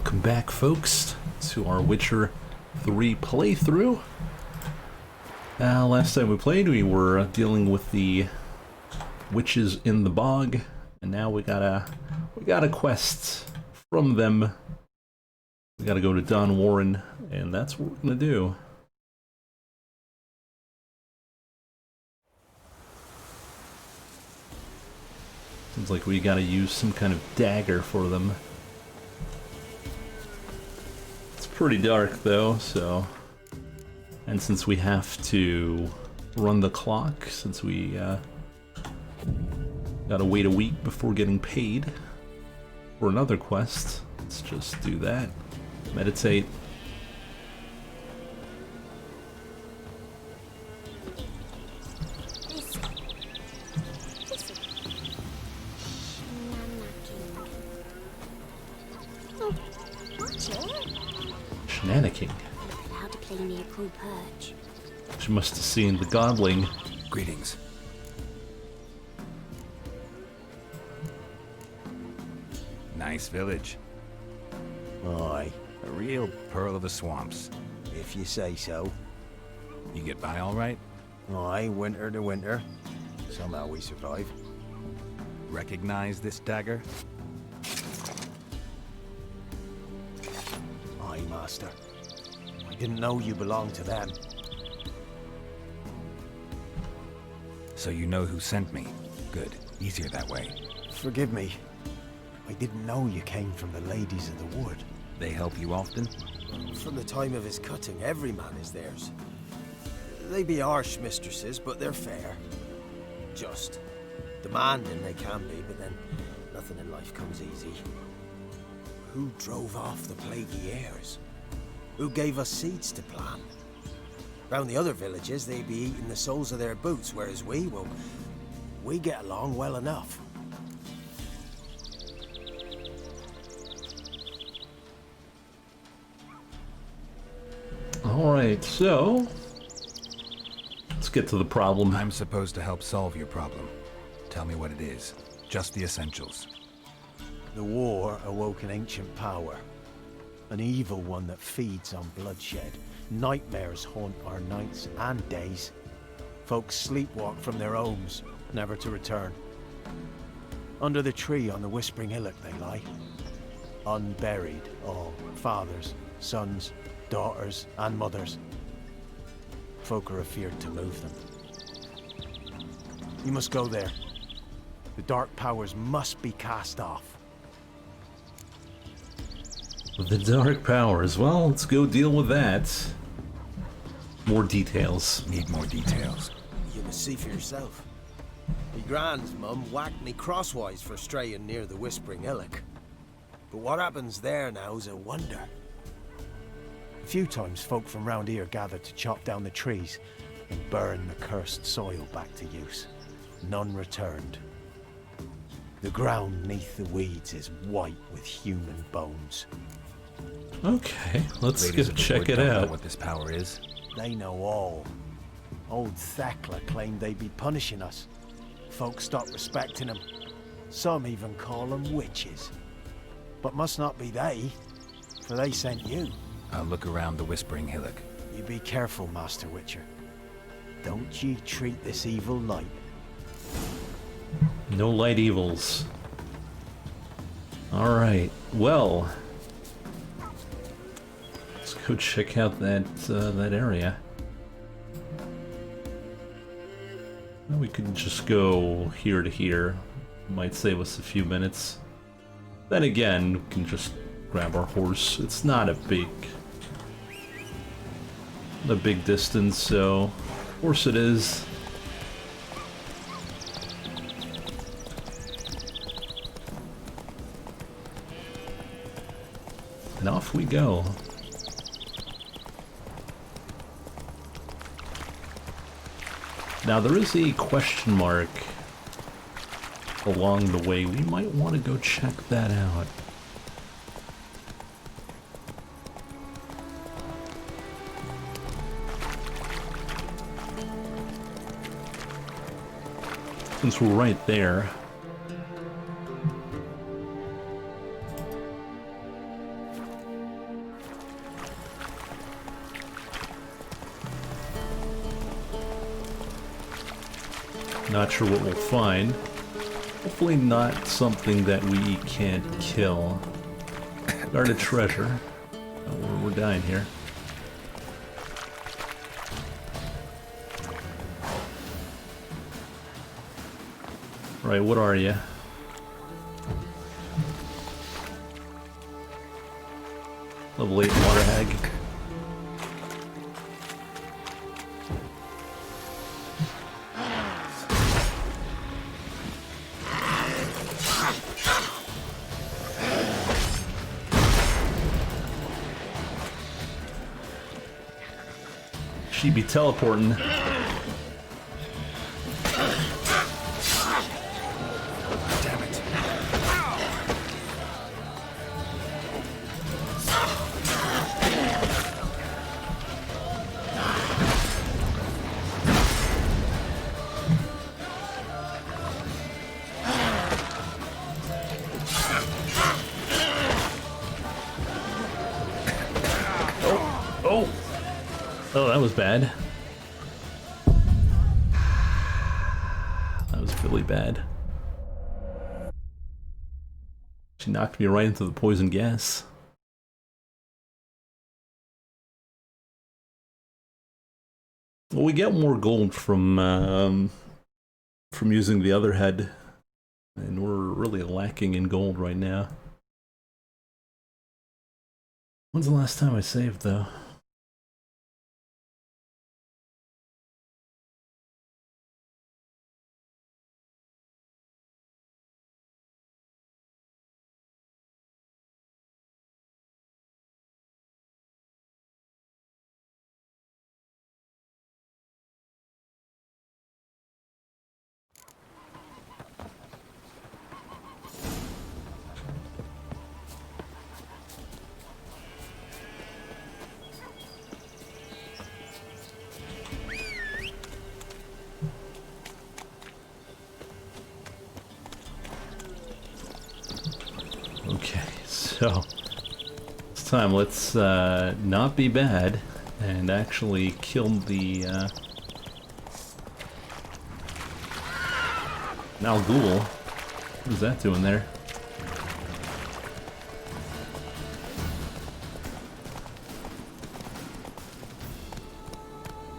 Welcome back, folks, to our Witcher 3 playthrough. Last time we played, we were dealing with the witches in the bog, and now we got a quest from them. We gotta go to Don Warren, and that's what we're gonna do. Seems like we gotta use some kind of dagger for them. It's pretty dark though, so... And since we have to run the clock, since we gotta wait a week before getting paid for another quest, let's just do that. Meditate. Shenanigans. How to play me a cool perch. She must have seen the godling. Greetings. Nice village. Aye, A real pearl of the swamps. if you say so. You get by all right? Aye, winter to winter. Somehow we survive. Recognize this dagger? Aye, master. I didn't know you belonged to them. So you know who sent me. Good. Easier that way. Forgive me. I didn't know you came from the ladies of the wood. They help you often? From the time of his cutting, every man is theirs. They be harsh mistresses, but they're fair. Just. Demanding they can be, but then nothing in life comes easy. Who drove off the plaguey airs? Who gave us seeds to plant? Round the other villages, they be eating the soles of their boots, whereas we get along well enough. Alright, so... let's get to the problem. I'm supposed to help solve your problem. Tell me what it is. Just the essentials. The war awoke an ancient power. An evil one that feeds on bloodshed. Nightmares haunt our nights and days. Folks sleepwalk from their homes, never to return. Under the tree on the Whispering Hillock they lie. Unburied, all. Fathers, sons, daughters, and mothers. Folk are afeared to move them. You must go there. The dark powers must be cast off. The dark powers. Well, let's go deal with that. More details. Need more details. You must see for yourself. Me grandmum whacked me crosswise for straying near the Whispering Hillock. But what happens there now's a wonder. A few times folk from round here gathered to chop down the trees and burn the cursed soil back to use. None returned. The ground neath the weeds is white with human bones. Okay, let's Ladies go of the check wood it don't know out. what this power is. They know all. Old Thekla claimed they'd be punishing us. Folk stopped respecting them. Some even call them witches. But must not be they, for they sent you. I'll look around the Whispering Hillock. You be careful, Master Witcher. Don't ye treat this evil light. No light evils. Alright, well... let's go check out that area. Well, we could just go here to here. Might save us a few minutes. Then again, we can just grab our horse. It's not a big distance, so of course it is. And off we go. Now there is a question mark along the way. We might want to go check that out. Since we're right there. Not sure what we'll find. Hopefully not something that we can't kill. Guarded treasure. Oh, we're dying here. Right, what are you? Level 8 water hag. She be teleporting. Damn it. Oh! Oh, that was bad. That was really bad. She knocked me right into the poison gas. Well, we get more gold from using the other head, and we're really lacking in gold right now. When's the last time I saved, though? Okay, so this time let's not be bad and actually kill the Malghoul. What is that doing there?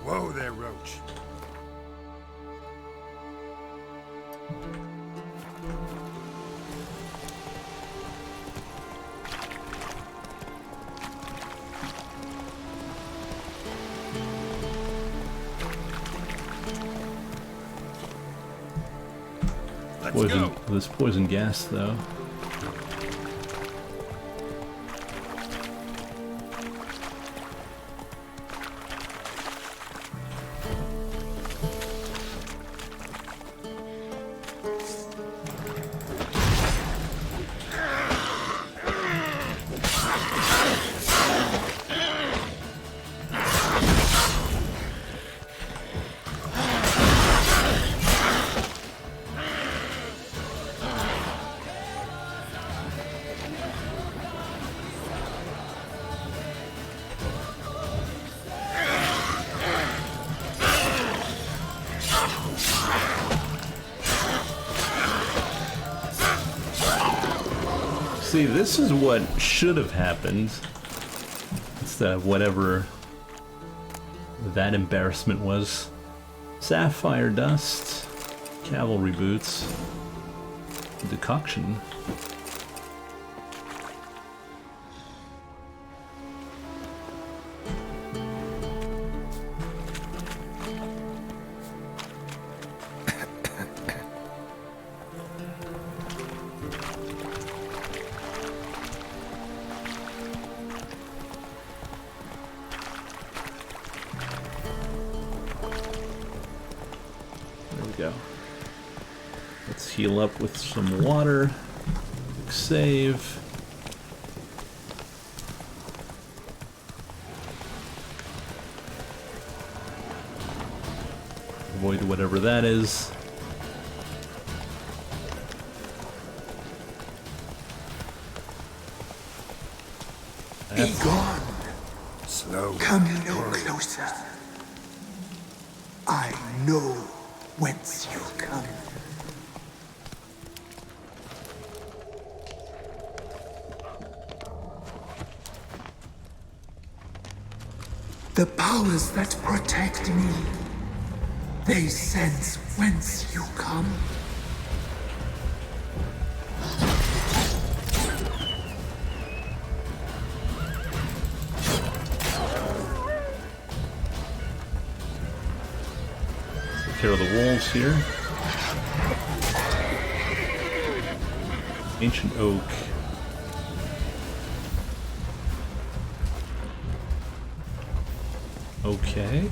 Whoa there, Roach. Poison, this poison gas, though. See, this is what should have happened instead of whatever that embarrassment was. Sapphire dust, cavalry boots, decoction. Go. Let's heal up with some water. Quick save. Avoid whatever that is. Be gone. Slow. Come no closer. I know whence you come. The powers that protect me, they sense whence you come. Take care of the wolves here. Ancient oak. Okay.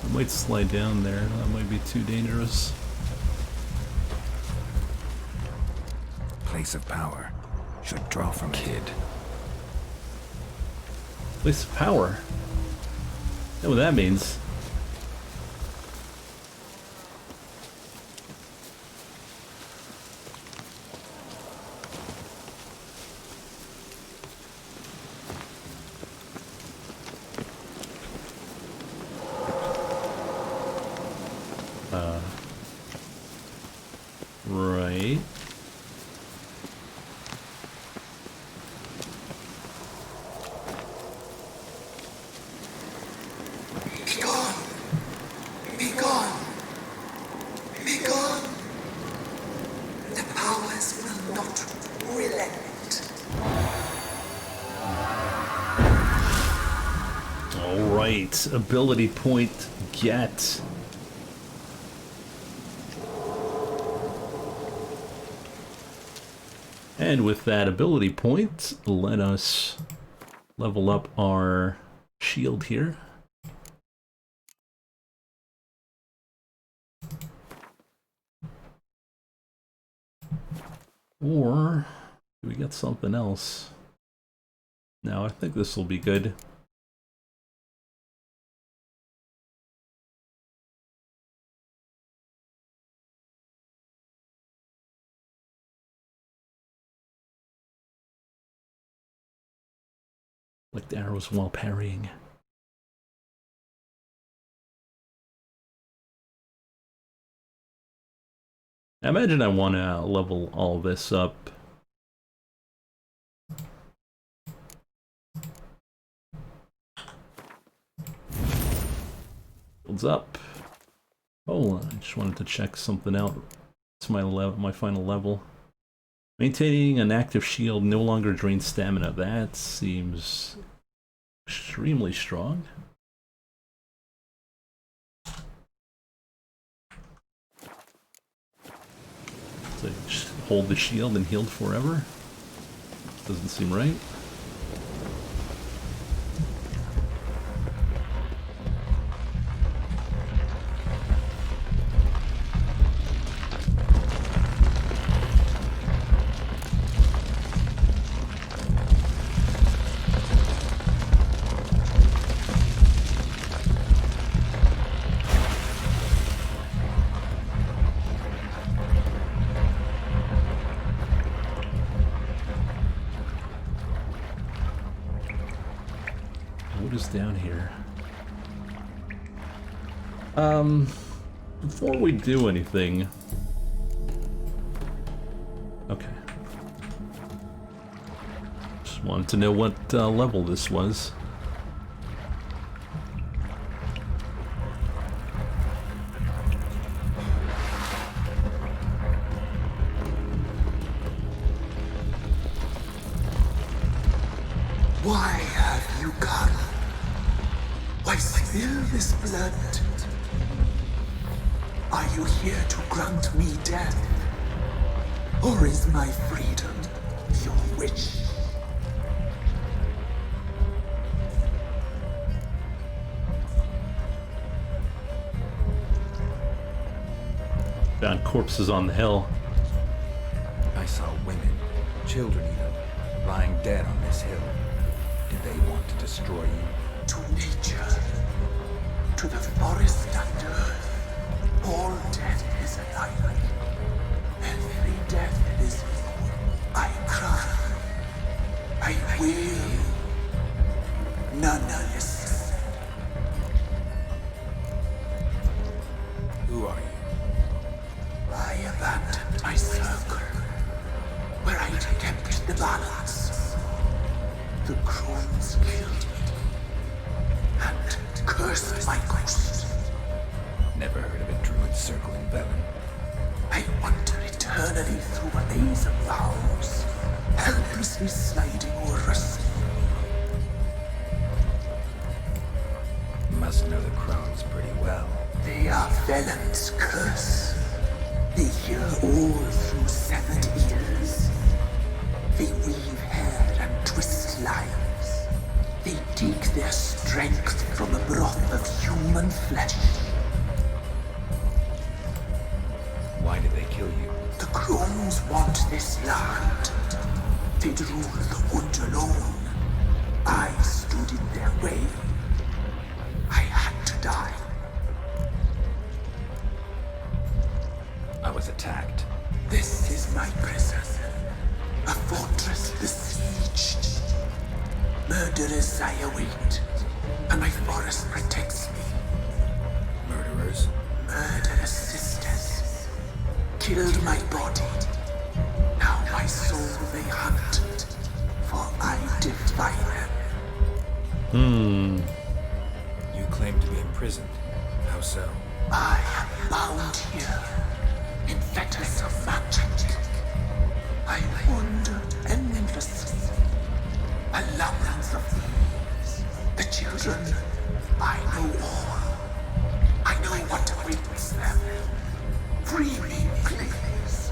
I might slide down there. That might be too dangerous. Place of power. Should draw from kid. Place of power. Know what that means. Right. Be gone! Be gone! Be gone! The powers will not relent. Alright. Ability point get. And with that ability point, let us level up our shield here. Or do we get something else? No, I think this will be good. Like the arrows while parrying. I imagine I want to level all this up. Builds up. Oh, I just wanted to check something out. It's my final level. Maintaining an active shield no longer drains stamina. That seems extremely strong. So just hold the shield and healed forever? Doesn't seem right. What is down here? Before we do anything... Okay. Just wanted to know what level this was. Why have you come? Why spill this blood? Are you here to grant me death? Or is my freedom your wish? Found corpses on the hill. I saw women, children even, lying dead on this hill. Did they want to destroy you? To nature, to the forest and earth, all death is alike. Every death is equal. I cry, I wail, none listen. Who are you? I abandoned my circle, where I'd kept the balance. The crones killed me, and cursed my ghost. Never heard of a druid circling Velen. I wander eternally through a maze of vows, helplessly sliding over a sea. You must know the crones pretty well. They are Velen's curse. They hear all through severed ears. They weave hair and twist lives. They take their strength from the broth of human flesh. Why did they kill you? The crones want this land. They'd rule the wood alone. I stood in their way. I had to die. I was attacked. This is my prison. A fortress besieged. Murderers I await, and my forest protects me. Murderers? Murderous sisters killed my body. Now my soul they hunt, for I defy them. You claim to be imprisoned. How so? I am bound here in fetters of magic. I wander endlessly, a labyrinth of thieves. The children, I know all. I know what awaits them. Free me, please.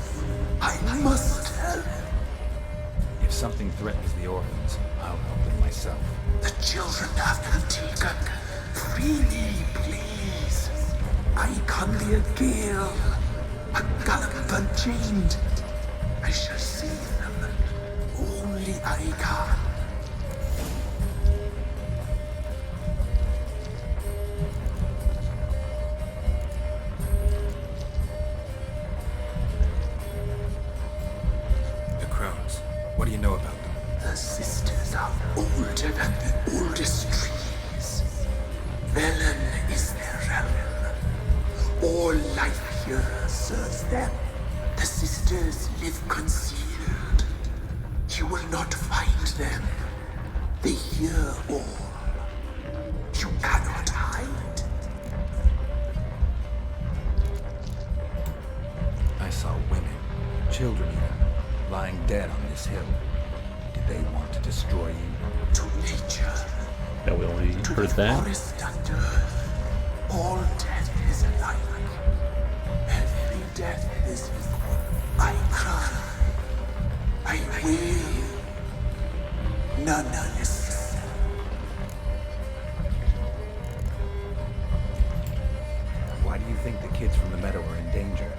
I must help. If something threatens the orphans, I'll help them myself. The children have been taken. Free me, please. I can be a gale, a gallop unchained. I shall save them. Only I can. The crones. What do you know about them? The sisters are older than the oldest trees. Velen is their realm. All life here serves them. The sisters live concealed. You will not find them. They hear all. You cannot hide. I saw women, children even, lying dead on this hill. Did they want to destroy you? To nature, Yeah, we already to heard the that. forest and earth, all death is alike. Every death is equal. I cry. I wail. None listen. Why do you think the kids from the meadow are in danger?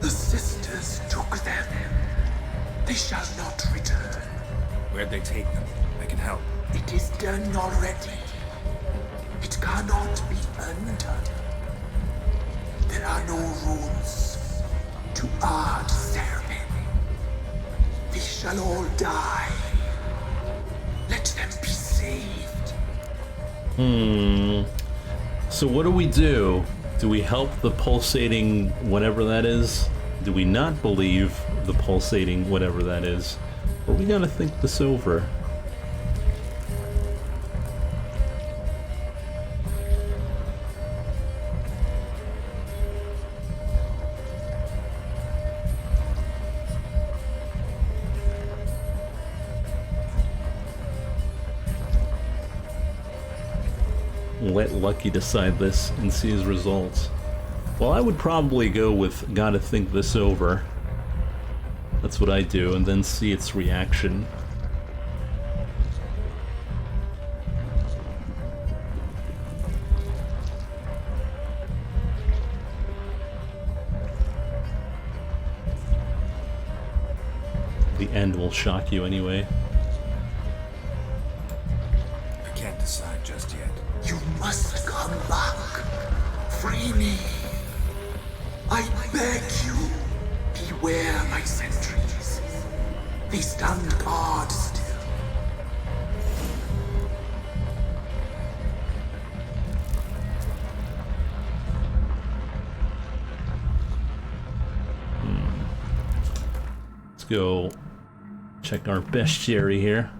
The sisters took them. They shall not return. Where'd they take them? I can help. It is done already. It cannot be undone. There are no rules to our ceremony. They shall all die. Let them be saved. So what do we do? Do we help the pulsating whatever that is? Do we not believe the pulsating whatever that is? Or we gotta think this over. Let Lucky decide this and see his results. Well, I would probably go with gotta think this over. That's what I do, and then see its reaction. The end will shock you anyway. Free me. I beg you. Beware my sentries. They stand guard still. Let's go check our bestiary here.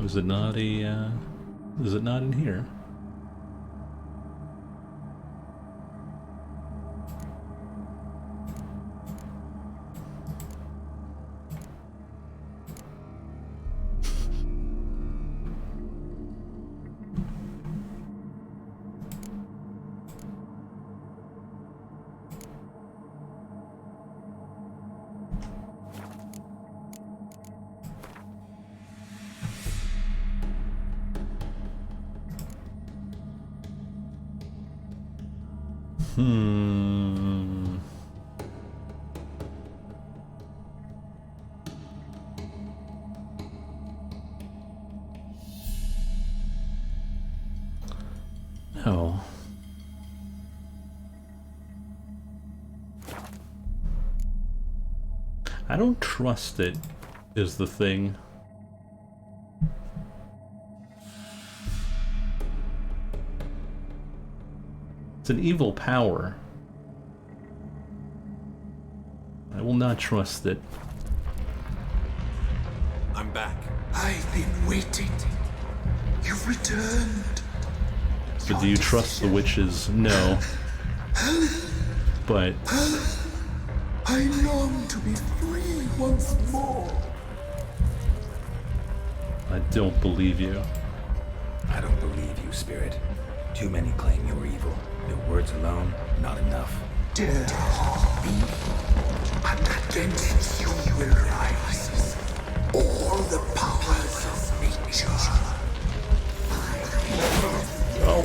Is it not a, is it not in here? Oh. I don't trust it, is the thing. It's an evil power. I will not trust it. I'm back. I've been waiting. You've returned. But do you trust the witches? No. But I long to be free once more. I don't believe you. I don't believe you, Spirit. Too many claim you're evil. Your words alone, not enough. Dare be, and against you will rise all the powers of nature. Oh.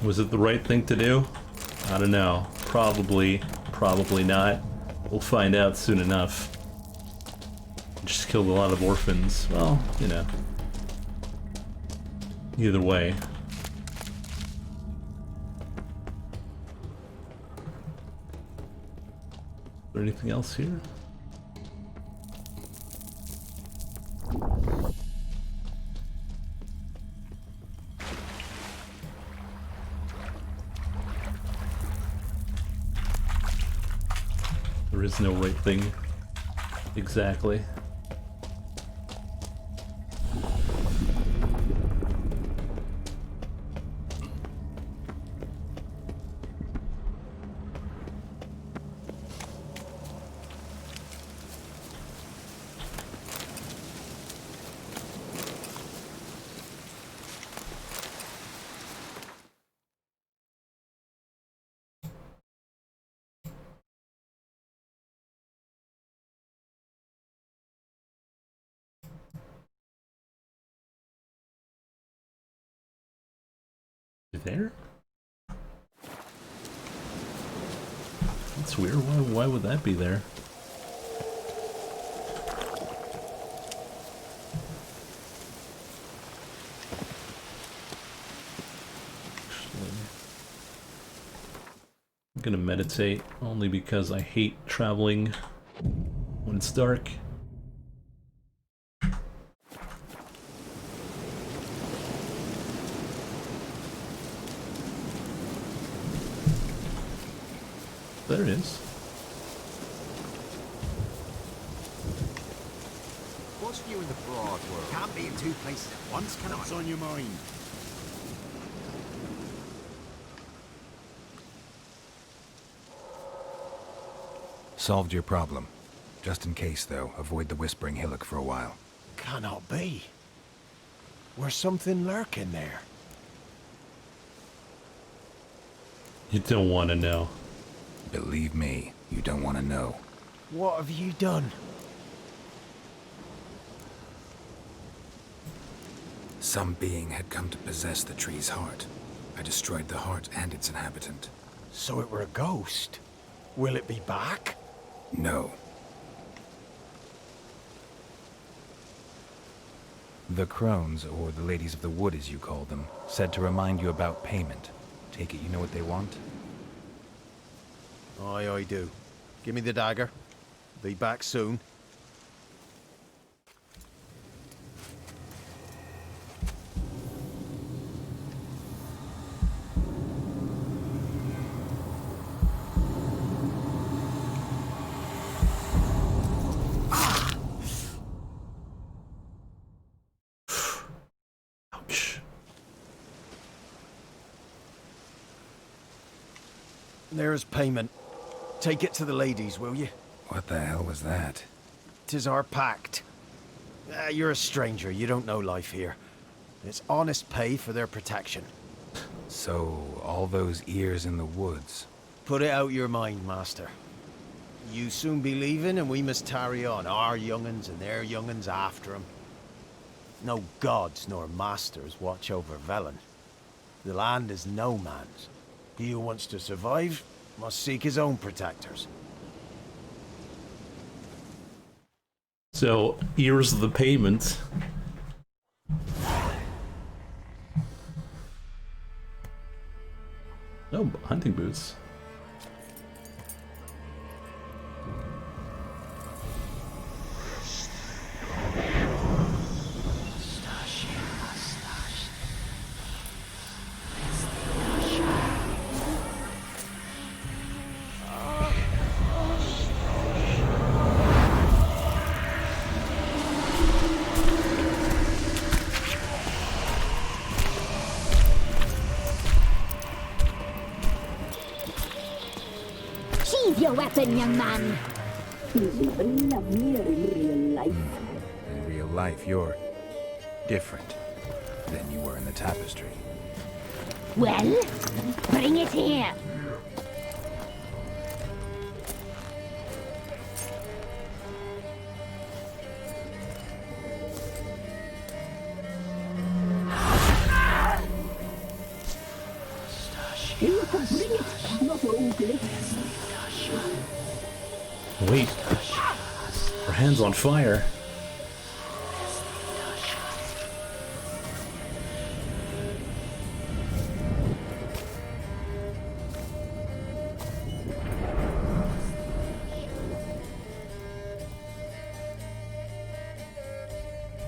Was it the right thing to do? I don't know. Probably not. We'll find out soon enough. Just killed a lot of orphans. Well, you know. Either way. Is there anything else here? There is no right thing. Exactly. There? That's weird. Why would that be there? gonna meditate, only because I hate traveling when it's dark. There it is. What's new in the broad world? Can't be in two places at once, can I? What's on your mind? Solved your problem. Just in case, though, avoid the Whispering Hillock for a while. Cannot be. Where's something lurking there? You don't want to know. Believe me, you don't want to know. What have you done? Some being had come to possess the tree's heart. I destroyed the heart and its inhabitant. So it were a ghost. Will it be back? No. The crones, or the ladies of the wood as you call them, said to remind you about payment. Take it you know what they want? Aye, I do. Give me the dagger. Be back soon. Ouch. There's payment. Take it to the ladies, will you? What the hell was that? 'Tis our pact. You're a stranger, you don't know life here. It's honest pay for their protection. So, all those ears in the woods. Put it out your mind, master. You soon be leaving and we must tarry on, our young'uns and their young'uns after 'em. No gods nor masters watch over Velen. The land is no man's. He who wants to survive must seek his own protectors. So, here's the payment. Oh, hunting boots. Sheathe your weapon, young man. He's even lovelier in real life. In real life, you're different than you were in the tapestry. Well, bring it here. You can bring it, not ugly. Wait. Her hand's on fire.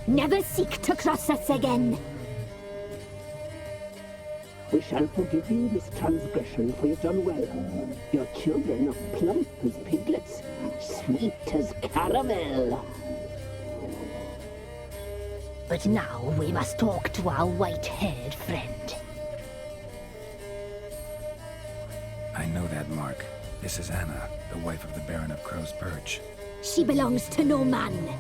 Never seek to cross us again. We shall forgive you this transgression, for you've done well. Your children are plump as piglets, sweet as caramel. But now we must talk to our white-haired friend. I know that mark. This is Anna, the wife of the Baron of Crow's Perch. She belongs to no man.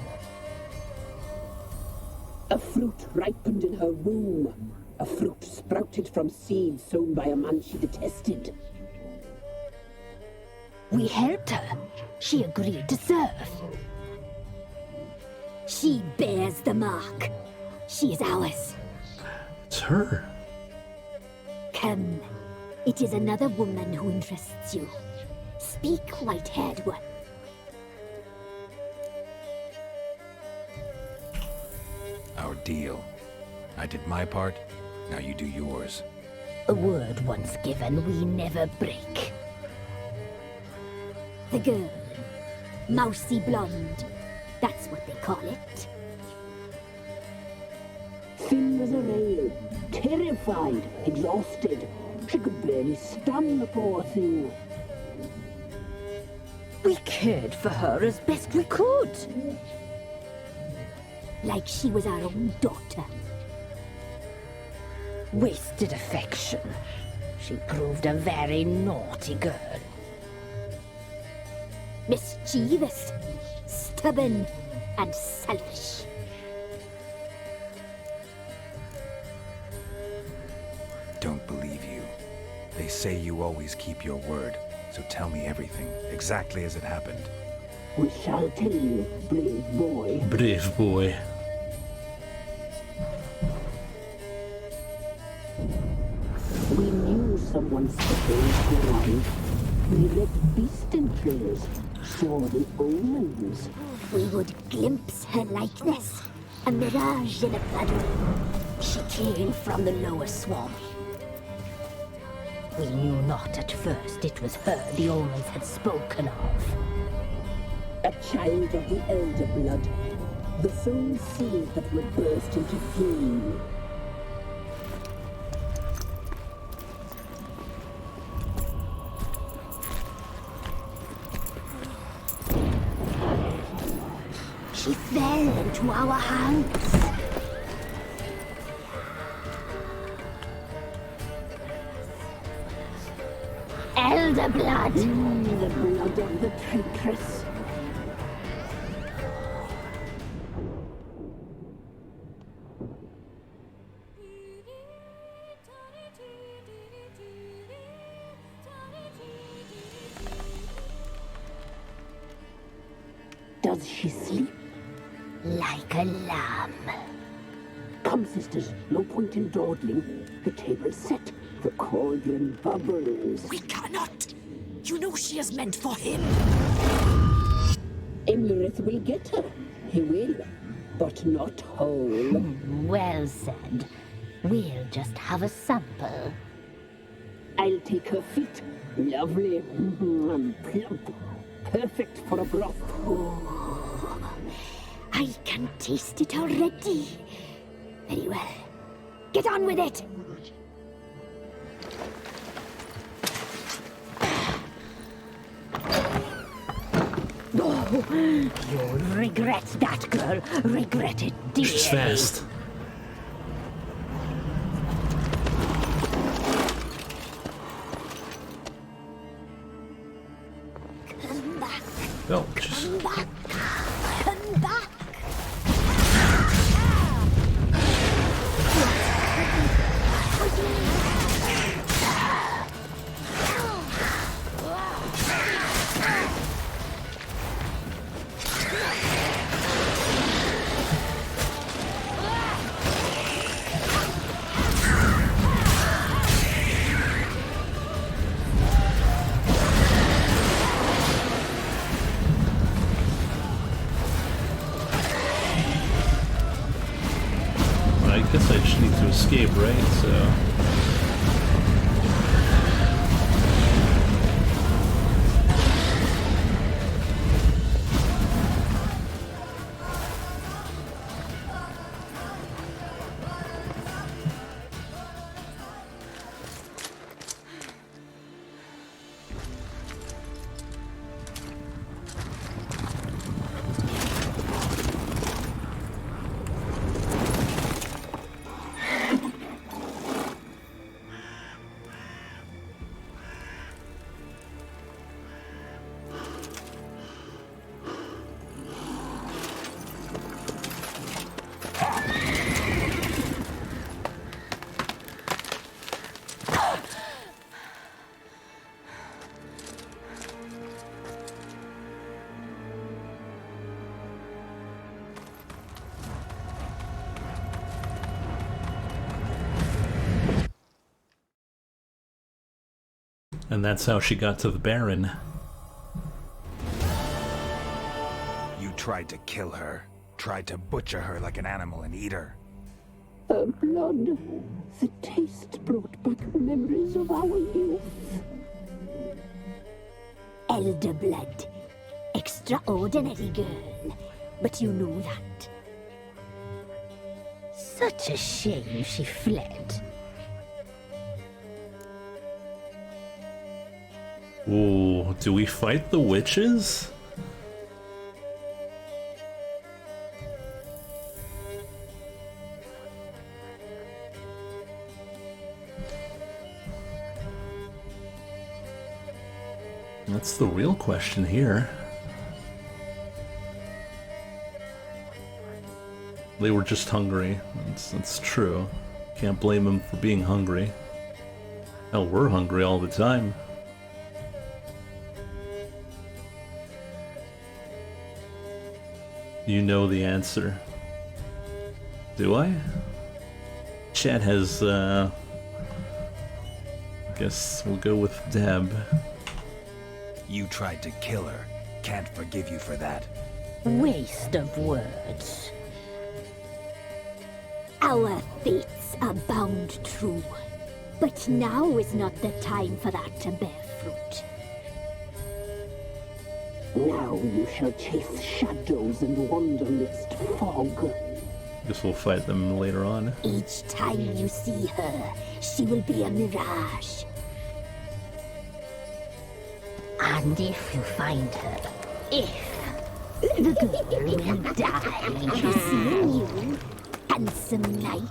A fruit ripened in her womb. A fruit sprouted from seeds sown by a man she detested. We helped her. She agreed to serve. She bears the mark. She is ours. It's her. Come. It is another woman who interests you. Speak, white-haired one. Our deal. I did my part, now you do yours. A word once given, we never break. The girl. Mousy blonde. That's what they call it. Thin as a rail, terrified, exhausted. She could barely stand, the poor thing. We cared for her as best we could. Like she was our own daughter. Wasted affection. She proved a very naughty girl. Mischievous, stubborn, and selfish. Don't believe you. They say you always keep your word, so tell me everything, exactly as it happened. We shall tell you, brave boy. Brave boy. We knew someone special would arrive. We read beast entrails, saw the omens. We would glimpse her likeness, a mirage in a puddle. She came from the lower swamp. We knew not at first it was her the omens had spoken of. A child of the elder blood, the soul seed that would burst into flame. She fell into our hands. Elder blood. The blood of the traitress. Does she sleep? Like a lamb. Come, sisters, no point in dawdling. The table's set. The cauldron bubbles. We cannot! You know she is meant for him! Imlerith will get her. He will. But not whole. Well said. We'll just have a sample. I'll take her feet. Lovely. And plump. Perfect for a broth. I can taste it already. Very well. Get on with it! Oh, you'll regret that, girl. Regret it dearly. She's fast. Come back. Oh, just Come back. Come back. I guess I just need to escape, right? So. And that's how she got to the Baron. You tried to kill her. Tried to butcher her like an animal and eat her. Her blood. The taste brought back memories of our youth. Elder blood. Extraordinary girl. But you know that. Such a shame she fled. Ooh, do we fight the witches? That's the real question here. They were just hungry. That's true. Can't blame them for being hungry. Hell, we're hungry all the time. You know the answer. Do I? Chat has, guess we'll go with Deb. You tried to kill her. Can't forgive you for that. Waste of words. Our fates are bound true. But now is not the time for that to bear fruit. Now you shall chase shadows and wander midst fog. Guess we'll fight them later on. Each time you see her, she will be a mirage. And if you find her, the girl will die. You see you, handsome knight.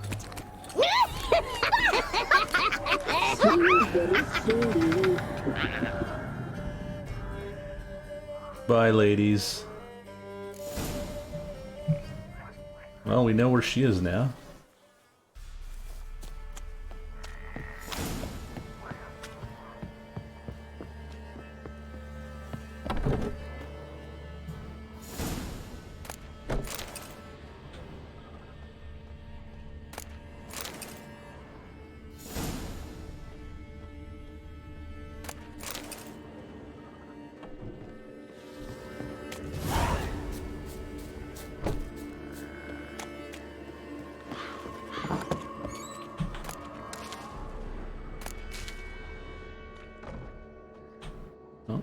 Bye, ladies. Well, we know where she is now. Oh.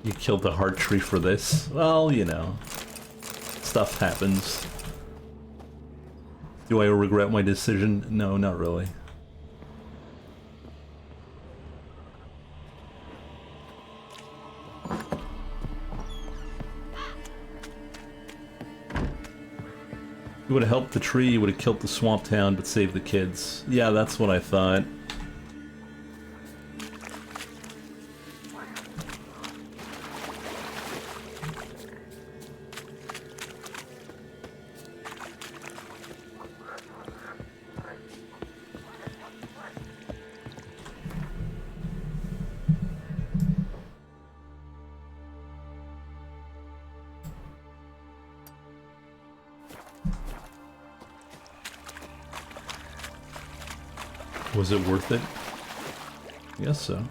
You killed the heart tree for this? Well, you know. Stuff happens. Do I regret my decision? No, not really. You would have helped the tree, you would have killed the swamp town, but saved the kids. Yeah, that's what I thought. Was it worth it? Yes, so.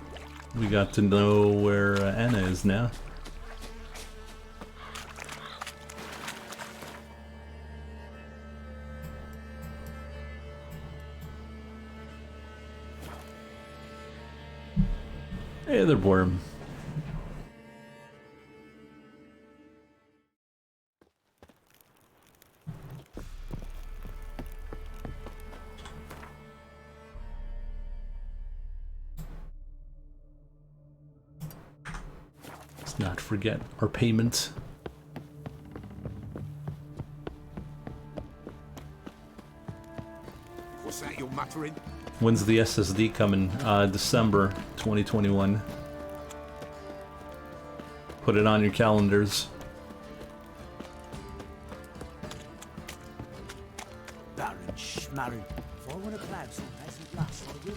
We got to know where Anna is now. Hey there, Worm. Let's not forget our payment. What's that you're muttering? When's the SSD coming? December 2021. Put it on your calendars. Baron Schmarren. If I want to cloud some peasant lass, I will.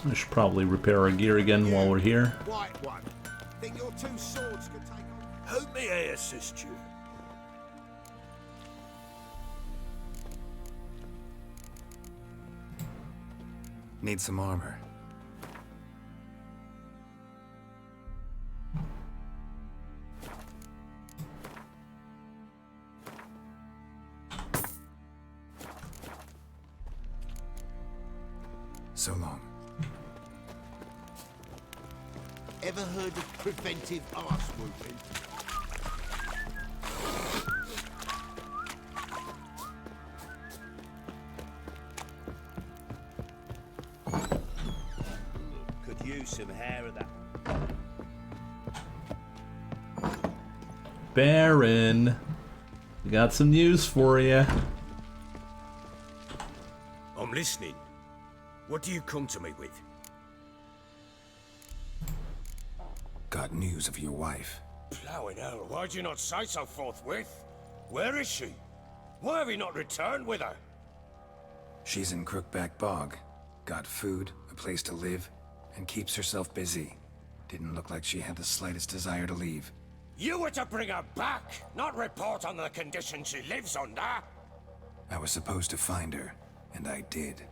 I should probably repair our gear again while we're here. White one. Think your two swords could take on? Who may I assist you? Need some armor. So long. Ever heard of preventive arse whooping? Could use some hair of that. Baron, we got some news for you. I'm listening. What do you come to me with? Got news of your wife. Plowing hell, why'd you not say so forthwith? Where is she? Why have you not returned with her? She's in Crookback Bog. Got food, a place to live, and keeps herself busy. Didn't look like she had the slightest desire to leave. You were to bring her back, not report on the conditions she lives under. I was supposed to find her, and I did.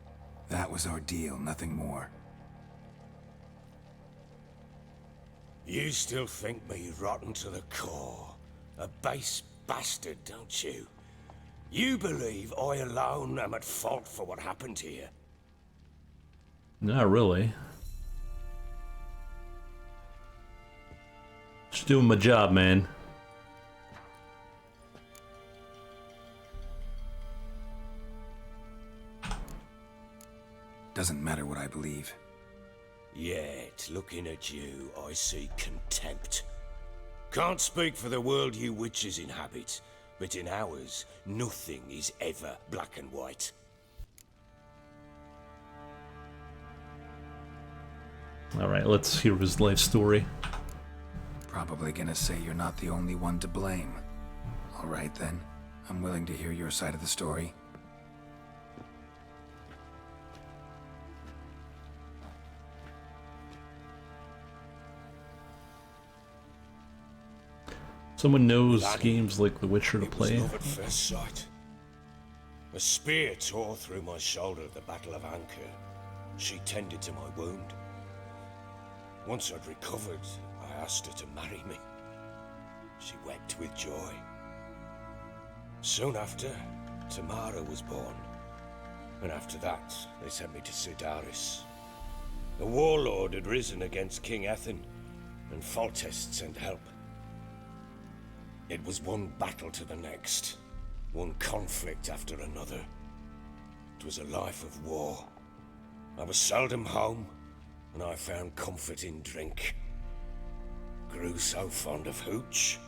That was our deal, nothing more. You still think me rotten to the core. A base bastard, don't you? You believe I alone am at fault for what happened here? Not really. Just doing my job, man. Doesn't matter what I believe. Yet, looking at you, I see contempt. Can't speak for the world you witches inhabit, but in ours, nothing is ever black and white. Alright, let's hear his life story. Probably gonna say you're not the only one to blame. Alright then, I'm willing to hear your side of the story. Someone knows games like The Witcher to It play. was love at first sight. A spear tore through my shoulder at the Battle of Anchor. She tended to my wound. Once I'd recovered, I asked her to marry me. She wept with joy. Soon after, Tamara was born. And after that, they sent me to Sidaris. A warlord had risen against King Ethan, and Foltest sent help. It was one battle to the next, one conflict after another. It was a life of war. I was seldom home, and I found comfort in drink. Grew so fond of hooch,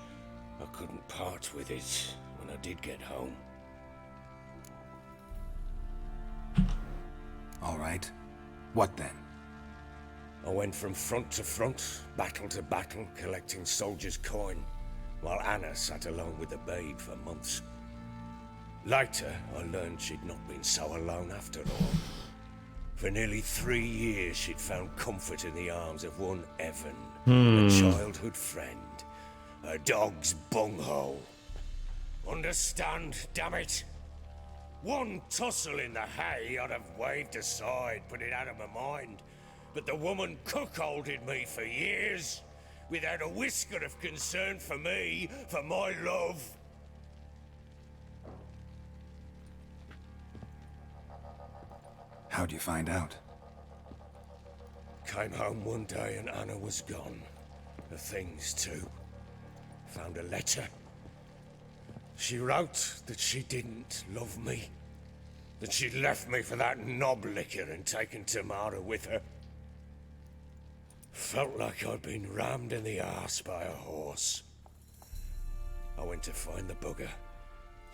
I couldn't part with it when I did get home. All right. What then? I went from front to front, battle to battle, collecting soldiers' coin, while Anna sat alone with the babe for months. Later, I learned she'd not been so alone after all. For nearly 3 years, she'd found comfort in the arms of one Evan, a childhood friend, a dog's bunghole. Understand, damn it? One tussle in the hay I'd have waved aside, put it out of my mind. But the woman cuckolded me for years, without a whisker of concern for me, for my love. How'd you find out? Came home one day and Anna was gone. The things too. Found a letter. She wrote that she didn't love me. That she'd left me for that knob licker and taken Tamara with her. Felt like I'd been rammed in the arse by a horse. I went to find the bugger,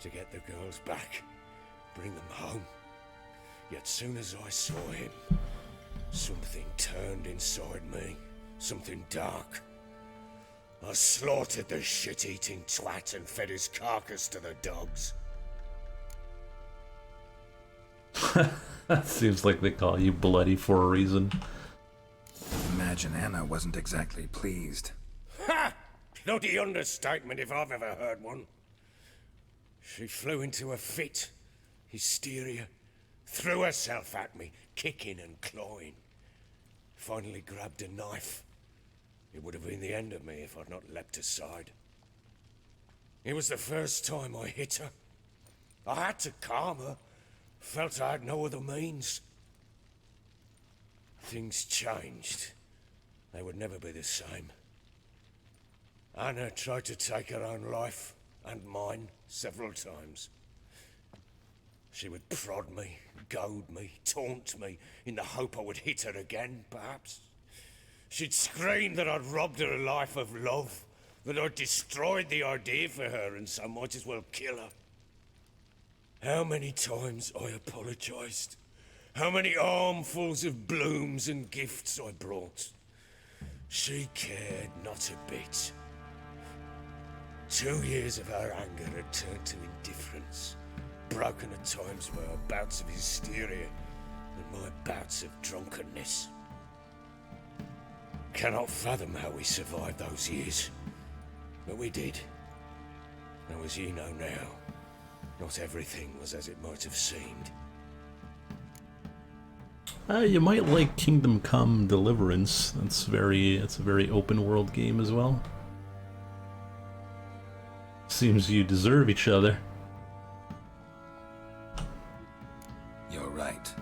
to get the girls back, bring them home. Yet soon as I saw him, something turned inside me, something dark. I slaughtered the shit-eating twat and fed his carcass to the dogs. Seems like they call you bloody for a reason. Imagine Anna wasn't exactly pleased. Ha! Bloody understatement if I've ever heard one. She flew into a fit, hysteria, threw herself at me, kicking and clawing. Finally grabbed a knife. It would have been the end of me if I'd not leapt aside. It was the first time I hit her. I had to calm her. Felt I had no other means. things changed. They would never be the same. Anna tried to take her own life, and mine, several times. She would prod me, goad me, taunt me, in the hope I would hit her again, perhaps. She'd scream that I'd robbed her life of love, that I'd destroyed the idea for her, and so might as well kill her. How many times I apologized. How many armfuls of blooms and gifts I brought. She cared not a bit. 2 years of her anger had turned to indifference, broken at times by her bouts of hysteria and my bouts of drunkenness. Cannot fathom how we survived those years, but we did. Now, as you know now, not everything was as it might have seemed. You might like Kingdom Come Deliverance. It's a very open world game as well. Seems you deserve each other. You're right.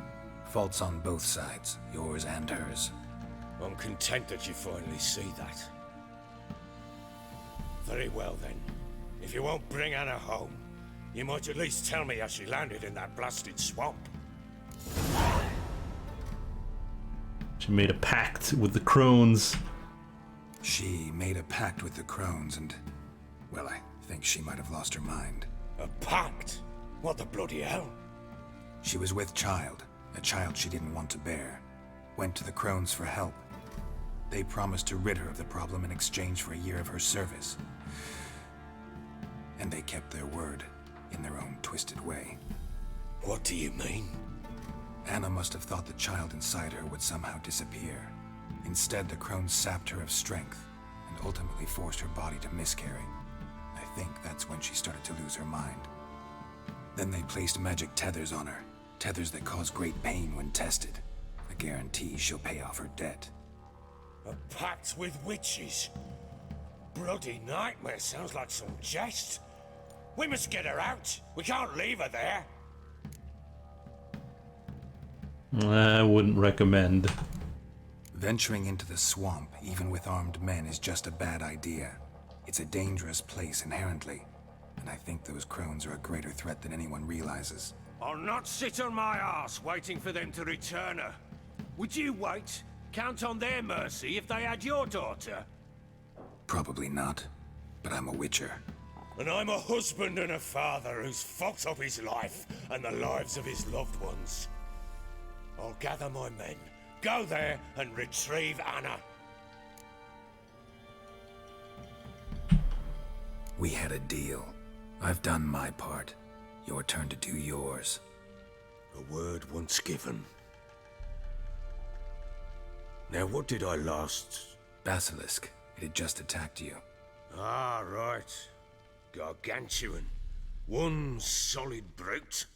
Faults on both sides, yours and hers. I'm content that you finally see that. Very well then. If you won't bring Anna home, you might at least tell me how she landed in that blasted swamp. She made a pact with the crones. She made a pact with the crones and, well, I think she might have lost her mind. A pact? What the bloody hell? She was with child, a child she didn't want to bear. Went to the crones for help. They promised to rid her of the problem in exchange for a year of her service. And they kept their word, in their own twisted way. What do you mean? Anna must have thought the child inside her would somehow disappear. Instead, the crones sapped her of strength, and ultimately forced her body to miscarry. I think that's when she started to lose her mind. Then they placed magic tethers on her, tethers that cause great pain when tested. A guarantee she'll pay off her debt. A pact with witches? Bloody nightmare, sounds like some jest. We must get her out. We can't leave her there. I wouldn't recommend. Venturing into the swamp, even with armed men, is just a bad idea. It's a dangerous place inherently, and I think those crones are a greater threat than anyone realizes. I'll not sit on my ass waiting for them to return her. Would you wait? Count on their mercy if they had your daughter? Probably not, but I'm a witcher. And I'm a husband and a father who's fucked up his life and the lives of his loved ones. I'll gather my men, go there and retrieve Anna. We had a deal. I've done my part. Your turn to do yours. A word once given. Now what did I last... Basilisk. It had just attacked you. Ah, right. Gargantuan. One solid brute.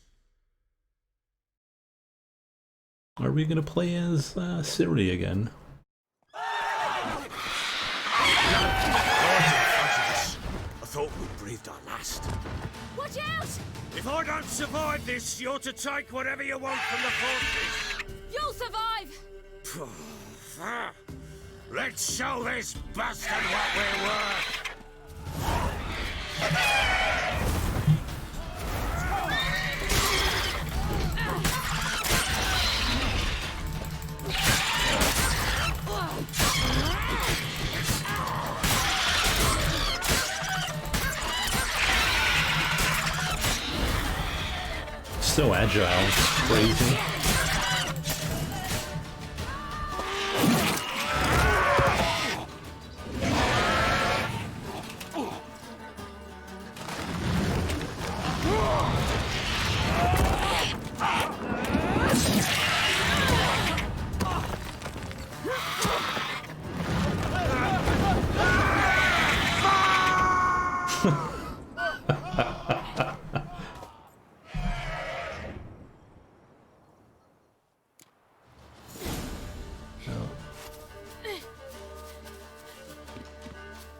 Are we gonna play as Ciri again? I thought we breathed our last. Watch out! If I don't survive this, you're to take whatever you want from the fortress. You'll survive! Let's show this bastard what we're worth. So agile, it's crazy.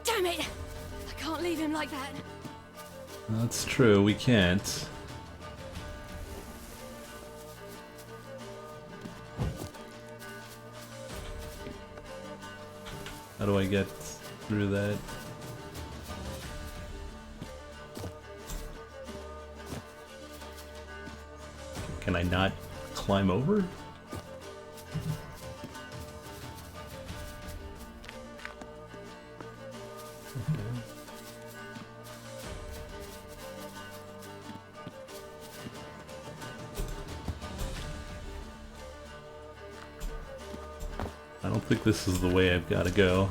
Damn it! I can't leave him like that. That's true, we can't. How do I get through that? Can I not climb over? I don't think this is the way I've got to go,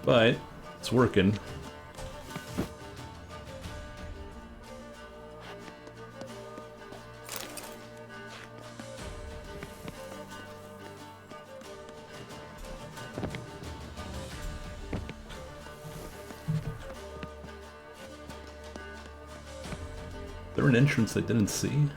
but it's working. Is there an entrance I didn't see?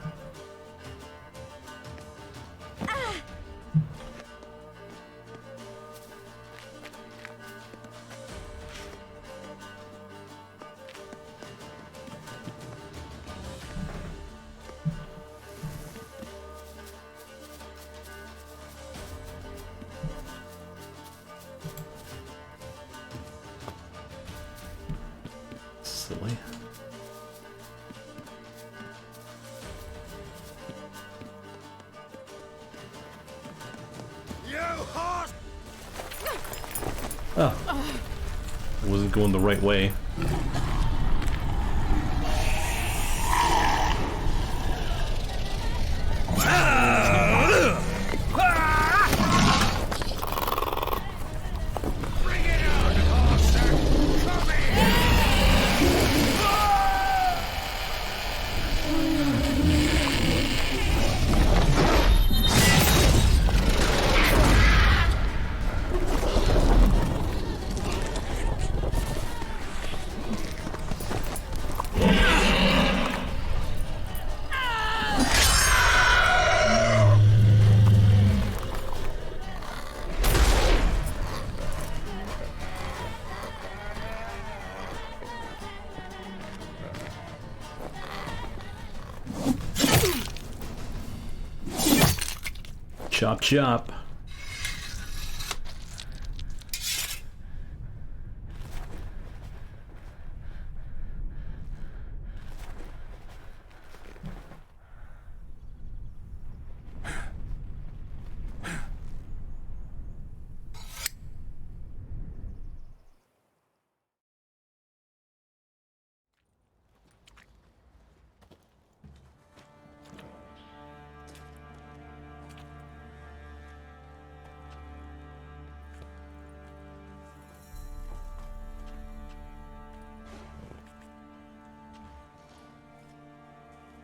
Silly. Oh. I wasn't going the right way. Chop chop.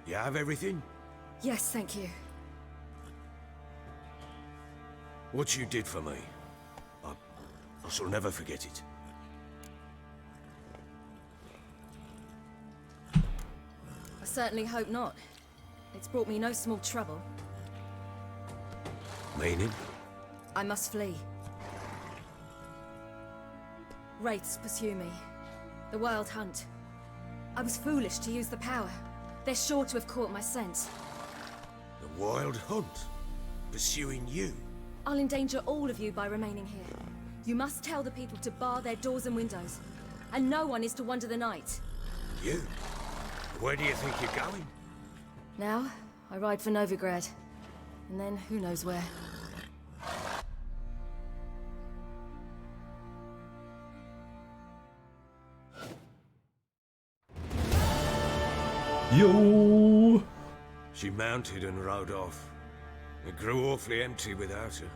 You have everything? Yes, thank you. What you did for me, I shall never forget it. I certainly hope not. It's brought me no small trouble. Meaning? I must flee. Wraiths pursue me. The Wild Hunt. I was foolish to use the power. They're sure to have caught my scent. The Wild Hunt? Pursuing you? I'll endanger all of you by remaining here. You must tell the people to bar their doors and windows. And no one is to wander the night. You? Where do you think you're going? Now, I ride for Novigrad. And then, who knows where. Yo! She mounted and rode off. It grew awfully empty without her.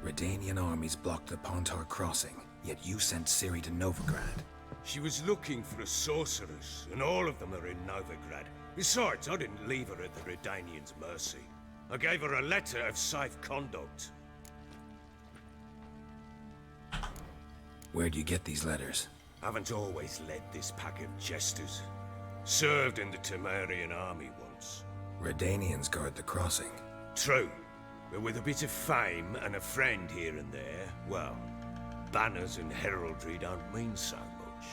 Redanian armies blocked the Pontar crossing, yet you sent Ciri to Novigrad. She was looking for a sorceress, and all of them are in Novigrad. Besides, I didn't leave her at the Redanians' mercy. I gave her a letter of safe conduct. Where'd you get these letters? Haven't always led this pack of jesters. Served in the Temerian army once. Redanians guard the crossing. True, but with a bit of fame and a friend here and there, well, banners and heraldry don't mean so much.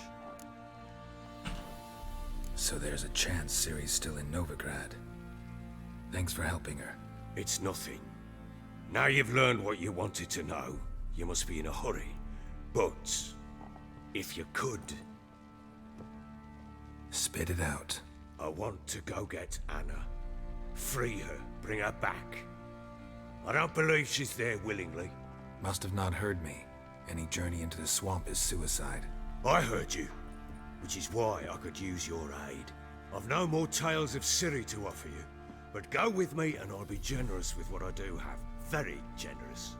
So there's a chance Ciri's still in Novigrad. Thanks for helping her. It's nothing. Now you've learned what you wanted to know, you must be in a hurry. But, if you could, Spit it out. I want to go get Anna. Free her, bring her back. I don't believe she's there willingly. Must have not heard me. Any journey into the swamp is suicide. I heard you, which is why I could use your aid. I've no more tales of Ciri to offer you, but go with me and I'll be generous with what I do have. Very generous.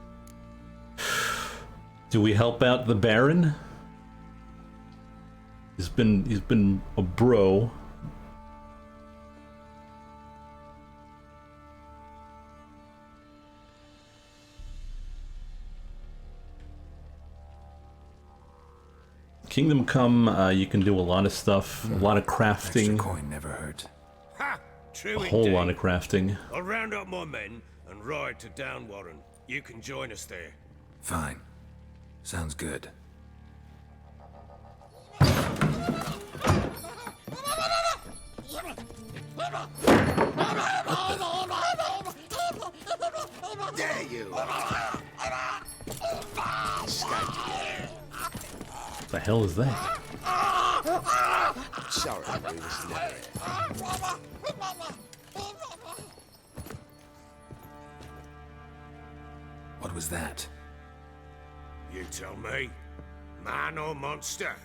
Do we help out the Baron? He's been a bro. Kingdom Come, you can do a lot of stuff, a lot of crafting. Extra coin never hurt. Ha! True A whole lot of crafting. I'll round up my men and ride to Downwarren. You can join us there. Fine. Sounds good. There you are! The hell is that? Sorry, we was never here. What was that? You tell me. Man or monster?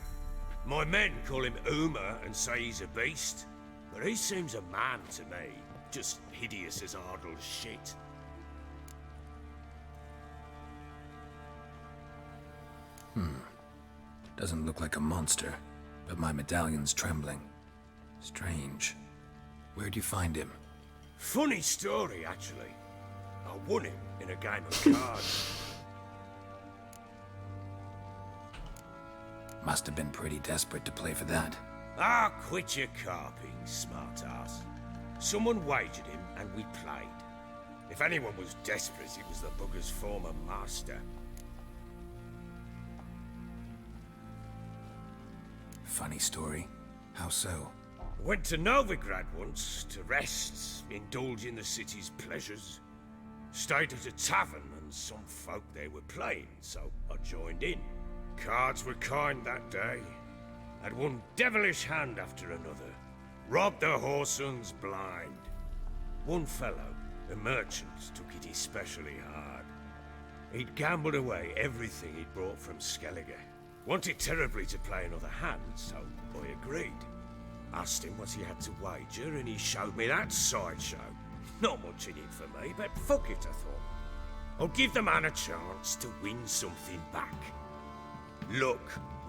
My men call him Uma and say he's a beast, but he seems a man to me. Just hideous as Ardle's shit. Doesn't look like a monster, but my medallion's trembling. Strange. Where'd you find him? Funny story, actually. I won him in a game of cards. Must have been pretty desperate to play for that. Ah, quit your carping, smartass. Someone wagered him, and we played. If anyone was desperate, it was the bugger's former master. Funny story. How so? Went to Novigrad once to rest, indulge in the city's pleasures. Stayed at a tavern and some folk there were playing, so I joined in. Cards were kind that day. Had one devilish hand after another. Robbed the whoresun's blind. One fellow, a merchant, took it especially hard. He'd gambled away everything he'd brought from Skellige. Wanted terribly to play another hand, so I agreed. Asked him what he had to wager, and he showed me that sideshow. Not much in it for me, but fuck it, I thought. I'll give the man a chance to win something back. Luck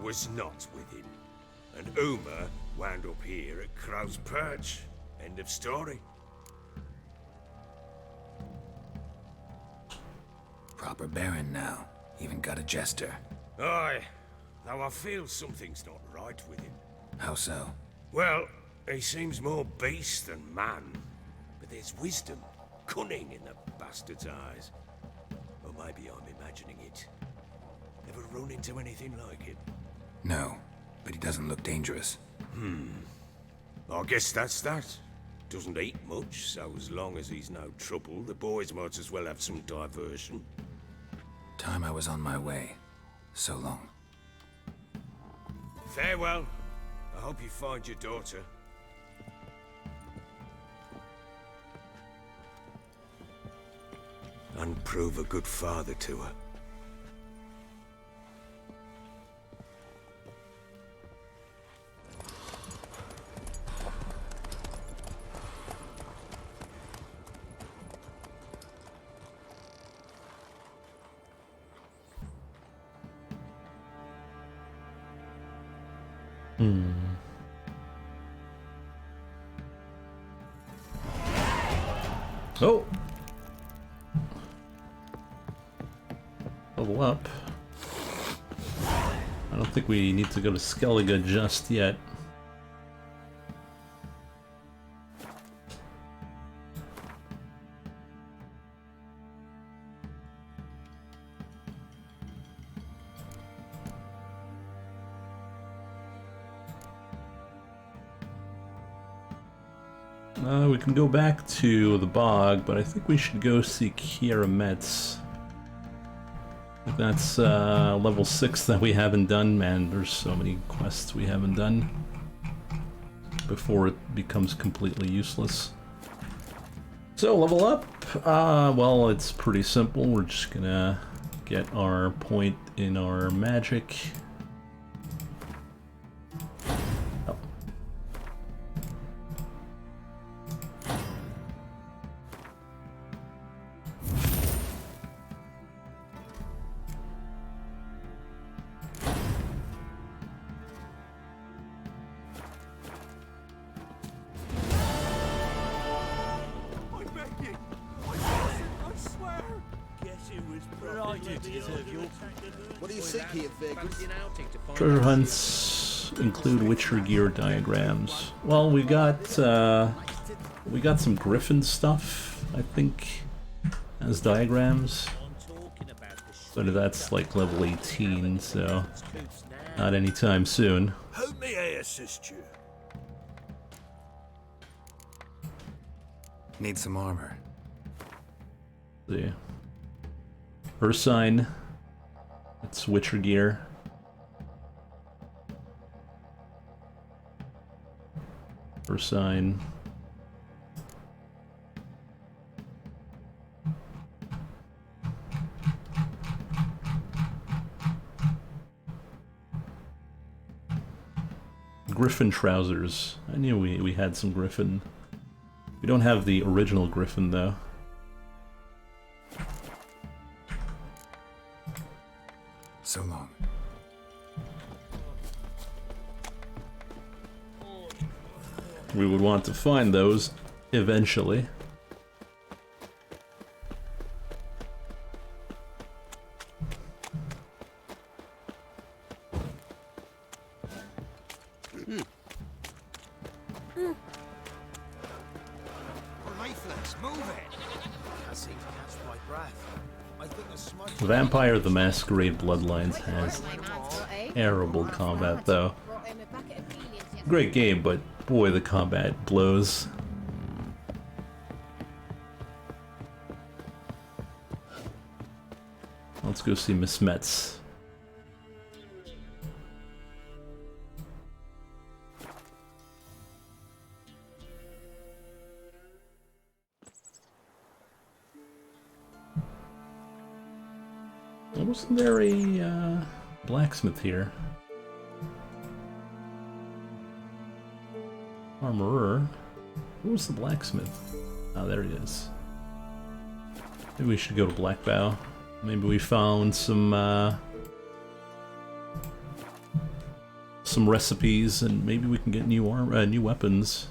was not with him, and Uma wound up here at Crow's Perch. End of story. Proper baron now. Even got a jester. Aye, though I feel something's not right with him. How so? Well, he seems more beast than man, but there's wisdom, cunning in the bastard's eyes. Or maybe I'm imagining it. Ever run into anything like him? No, but he doesn't look dangerous. I guess that's that. Doesn't eat much, so as long as he's no trouble, the boys might as well have some diversion. Time I was on my way. So long. Farewell. I hope you find your daughter. And prove a good father to her. Oh! Level up. I don't think we need to go to Skellige just yet. We can go back to the bog, but I think we should go see Kiera Metz. I think that's level 6 that we haven't done. Man, there's so many quests we haven't done before it becomes completely useless. So, level up. Well, it's pretty simple. We're just gonna get our point in our magic. Oh. What do you seek here, Vegas? Treasure hunts include Witcher gear diagrams. Well, we got some Griffin stuff, I think, as diagrams. But that's like level 18, so not anytime soon. How may I assist you? Need some armor. See. Ursine. It's Witcher gear. Ursine. Griffin trousers. I knew we had some Griffin. We don't have the original Griffin though. So long. We would want to find those eventually. Vampire the Masquerade Bloodlines has terrible combat though. Great game, but boy, the combat blows. Let's go see Miss Metz. Wasn't there a blacksmith here? Armorer? Who was the blacksmith? Oh, there he is. Maybe we should go to Blackbow. Maybe we found some recipes, and maybe we can get new new weapons.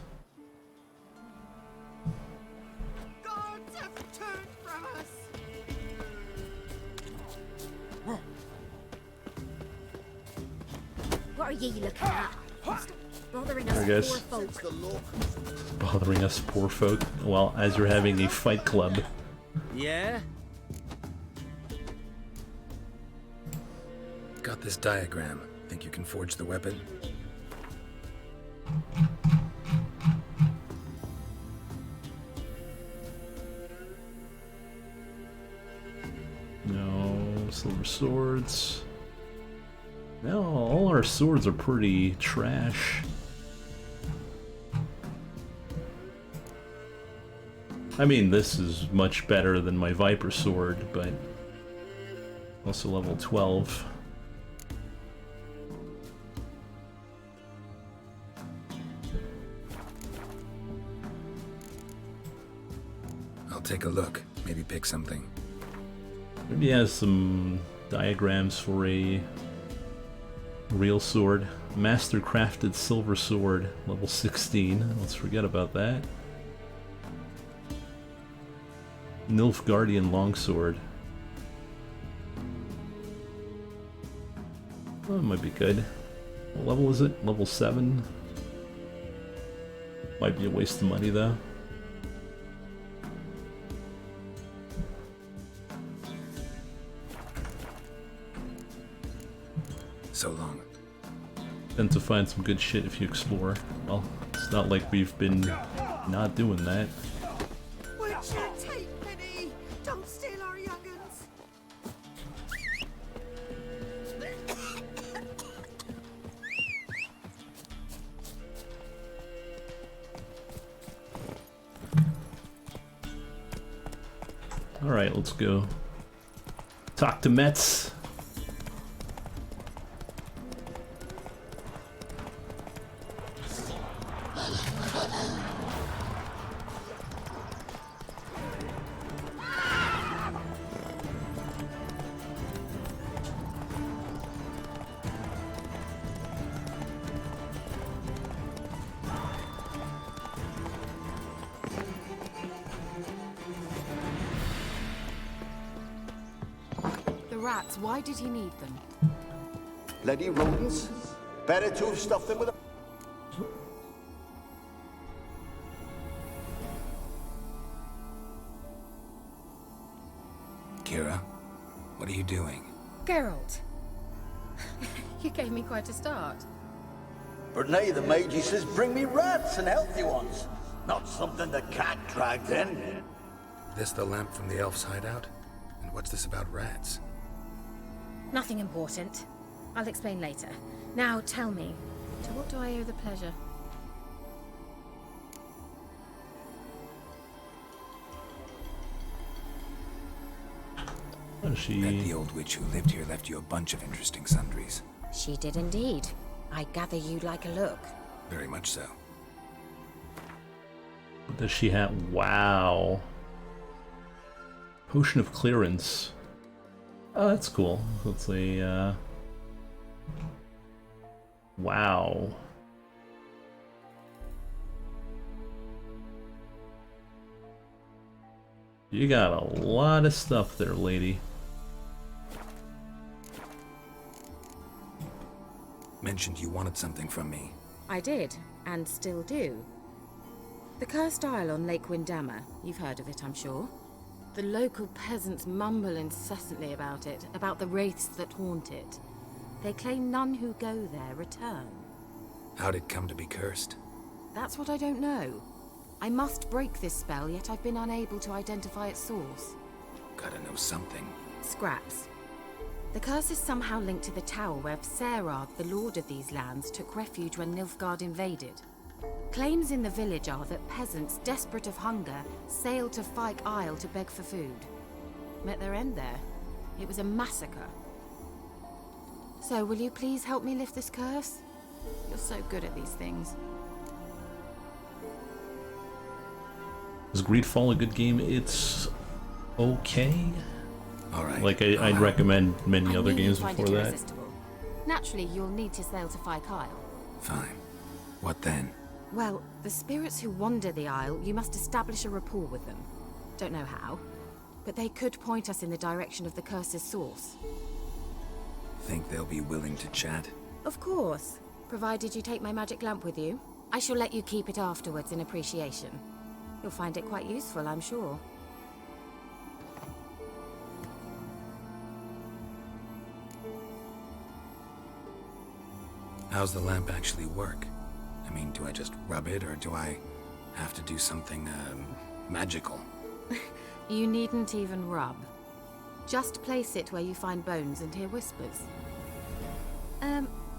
What are ye looking at? Stop bothering us I guess. poor folk. Bothering us poor folk. Well, as you're having a fight club. Yeah? Got this diagram. Think you can forge the weapon? No silver swords. No, all our swords are pretty trash. I mean, this is much better than my Viper sword, but also level 12. I'll take a look. Maybe pick something. Maybe he has some diagrams for a real sword. Master crafted silver sword, level 16. Let's forget about that. Nilfgaardian longsword. Oh, it might be good. What level is it? Level 7? Might be a waste of money though. So long. Tend to find some good shit if you explore. Well, it's not like we've been Not doing that. Would you take pity? Don't steal our young'uns. Alright, let's go. Talk to Metz. Rats, why did he need them? Bloody rodents. Better to have stuffed them with a... Kira, what are you doing? Geralt. You gave me quite a start. But nay, the mage says bring me rats and healthy ones. Not something the cat dragged in. This the lamp from the elf's hideout? And what's this about rats? Nothing important. I'll explain later. Now tell me, to what do I owe the pleasure? Oh, she... Bet the old witch who lived here left you a bunch of interesting sundries. She did indeed. I gather you'd like a look. Very much so. What does she have? Wow. Potion of clearance. Oh, that's cool. Let's see, wow. You got a lot of stuff there, lady. Mentioned you wanted something from me. I did, and still do. The cursed isle on Lake Windammer. You've heard of it, I'm sure. The local peasants mumble incessantly about it, about the wraiths that haunt it. They claim none who go there return. How'd it come to be cursed? That's what I don't know. I must break this spell, yet I've been unable to identify its source. Gotta know something. Scraps. The curse is somehow linked to the tower where Serad, the lord of these lands, took refuge when Nilfgaard invaded. Claims in the village are that peasants, desperate of hunger, sailed to Fyke Isle to beg for food. Met their end there. It was a massacre. So, will you please help me lift this curse? You're so good at these things. Is Greedfall a good game? It's okay. Alright. Like, I'd recommend many other games before that. Irresistible. Naturally, you'll need to sail to Fyke Isle. Fine. What then? Well, the spirits who wander the Isle, you must establish a rapport with them. Don't know how, but they could point us in the direction of the curse's source. Think they'll be willing to chat? Of course, provided you take my magic lamp with you. I shall let you keep it afterwards in appreciation. You'll find it quite useful, I'm sure. How's the lamp actually work? I mean, do I just rub it, or do I have to do something, magical? You needn't even rub. Just place it where you find bones and hear whispers.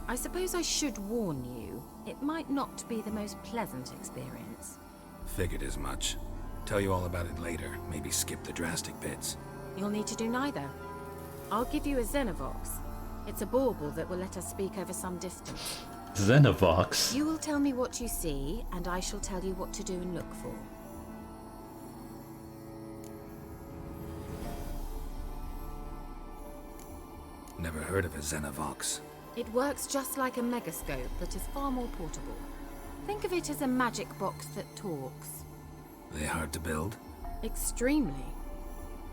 I suppose I should warn you, it might not be the most pleasant experience. Figured as much. Tell you all about it later, maybe skip the drastic bits. You'll need to do neither. I'll give you a Xenovox. It's a bauble that will let us speak over some distance. Xenovox? You will tell me what you see, and I shall tell you what to do and look for. Never heard of a Xenovox. It works just like a megascope that is far more portable. Think of it as a magic box that talks. They hard to build? Extremely.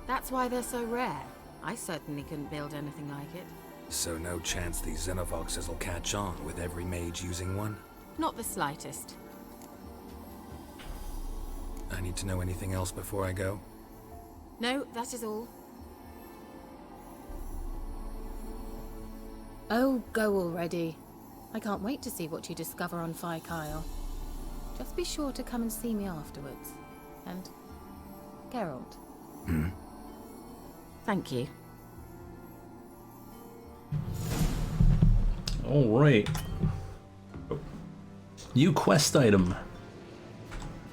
That's why they're so rare. I certainly couldn't build anything like it. So no chance these Xenovoxes will catch on with every mage using one? Not the slightest. I need to know anything else before I go? No, that is all. Oh, go already. I can't wait to see what you discover on Fyke Isle. Just be sure to come and see me afterwards. And Geralt. Hmm? Thank you. Alright. New quest item.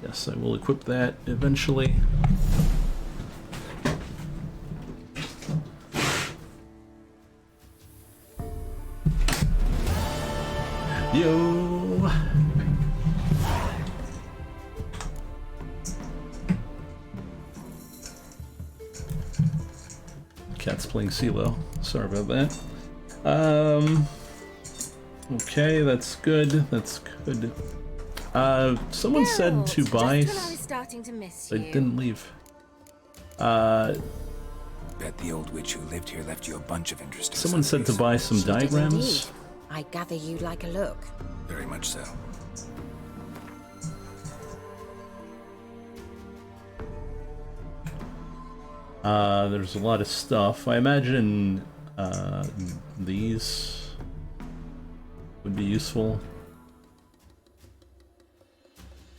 Yes, I will equip that eventually. Yo! Cat's playing CeeLo. Sorry about that. Okay, that's good. That's good. Someone said to buy. Just when I was starting to miss They you. didn't leave. Bet the old witch who lived here left you a bunch of interesting Someone said to buy some She did diagrams. indeed. I gather you'd like a look. Very much so. There's a lot of stuff. I imagine these would be useful.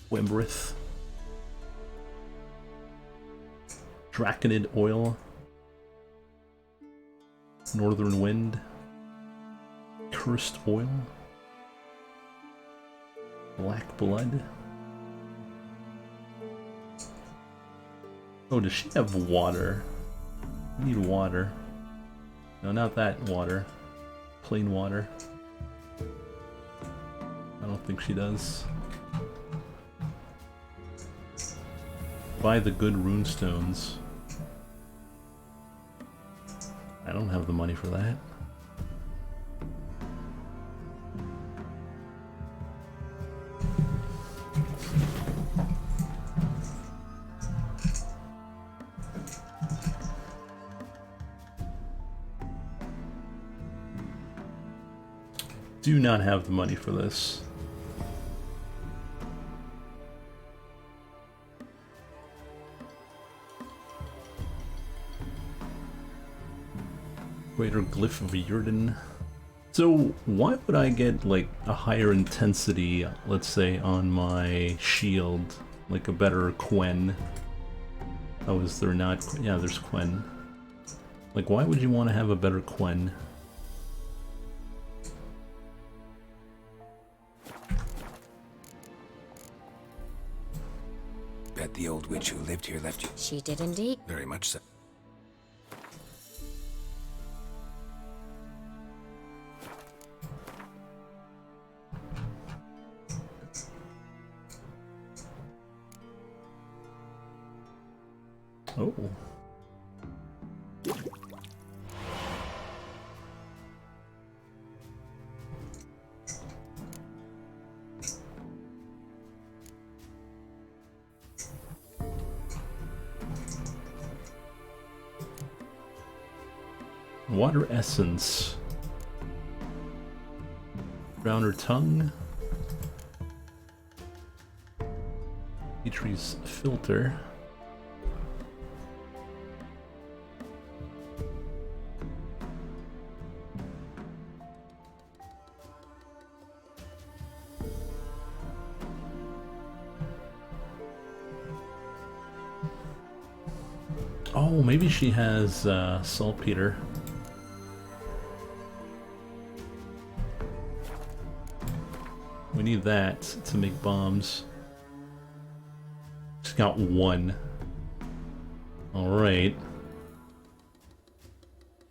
Wimbrith. Draconid oil. Northern wind. Cursed oil. Black blood. Oh, does she have water? I need water. No, not that water. Plain water. I don't think she does. Buy the good runestones. I don't have the money for that. Do not have the money for this. Greater Glyph of Yurden. So why would I get like a higher intensity, let's say, on my shield? Like a better Quen? Oh, is there not? Yeah, there's Quen. Like, why would you want to have a better Quen? Bet the old witch who lived here left you. She did indeed. Very much so. Oh. Water essence. Browner tongue. Petrie's filter. Oh, maybe she has saltpeter. We need that to make bombs. She's got one. Alright.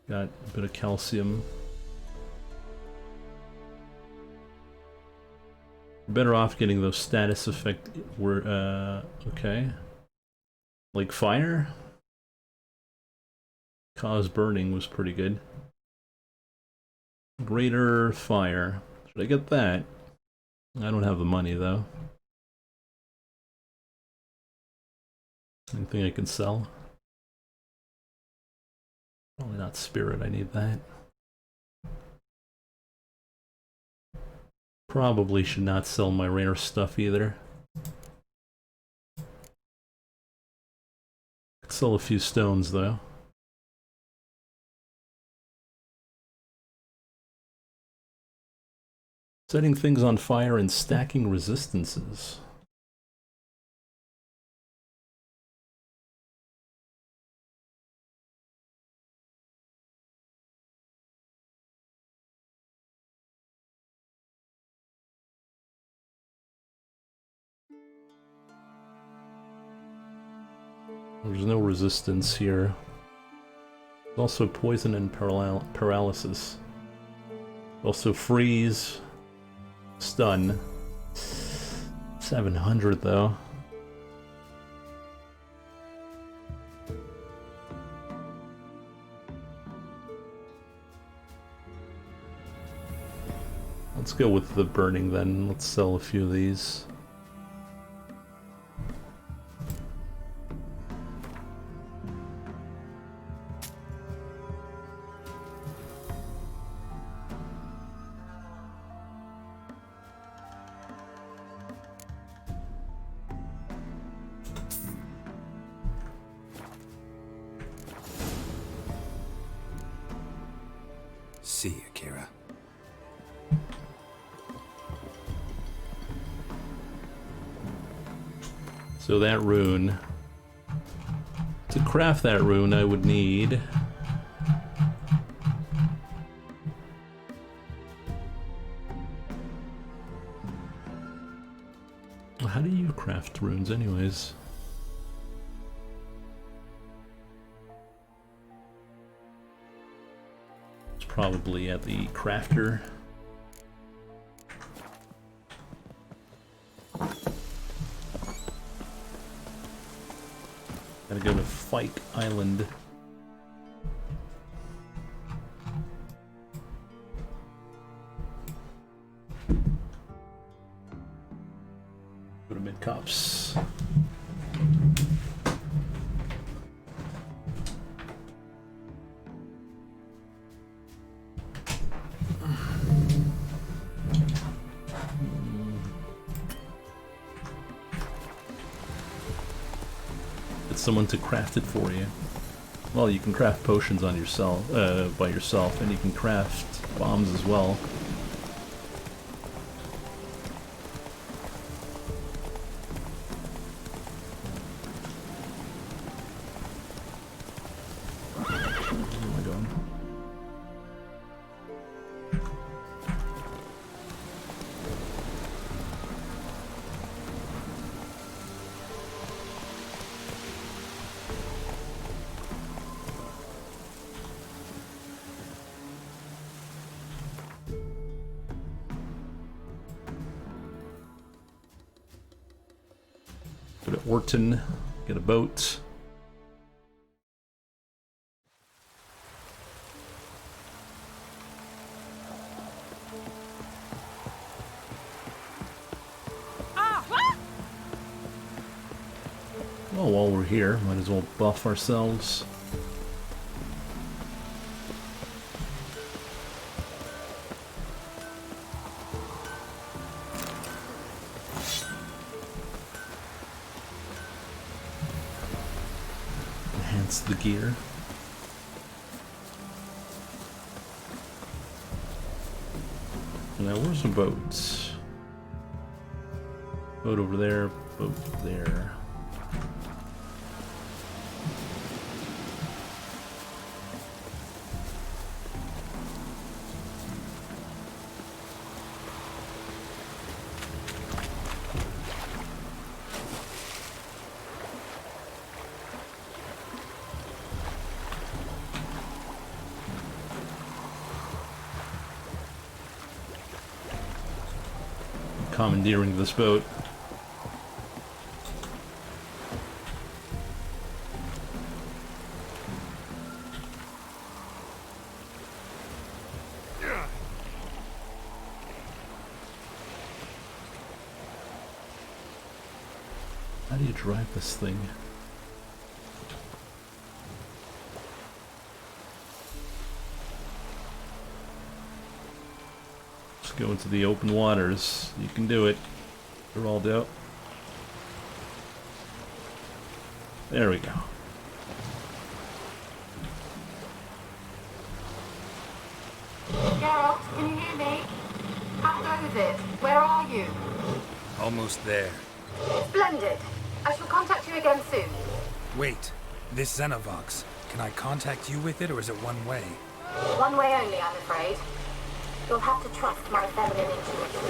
Got a bit of calcium. Better off getting those status effect okay. Like fire? Cause burning was pretty good. Greater fire. Should I get that? I don't have the money though. Anything I can sell? Probably not spirit, I need that. Probably should not sell my rare stuff either. Could sell a few stones though. Setting things on fire and stacking resistances. There's no resistance here. There's also poison and paralysis. Also freeze, stun. 700 though. Let's go with the burning then. Let's sell a few of these. See you, Kira. So that rune, to craft that rune I would need how do you craft runes anyways? It's probably at the crafter. Gotta go to Fike Island. Go to Mid-Cops. Someone to craft it for you. Well, you can craft potions on yourself, by yourself, and you can craft bombs as well. Where am I going? Go to Orton, get a boat. Well, while we're here, might as well buff ourselves. Enhance the gear. Now, where's the boats? Boat over there, boat there. Commandeering this boat. How do you drive this thing? Go into the open waters. You can do it. Geraldo. There we go. Geralt, can you hear me? How goes it? Where are you? Almost there. Splendid. I shall contact you again soon. Wait, this Xenovox. Can I contact you with it, or is it one way? One way only, I'm afraid. You'll have to trust my feminine intuition.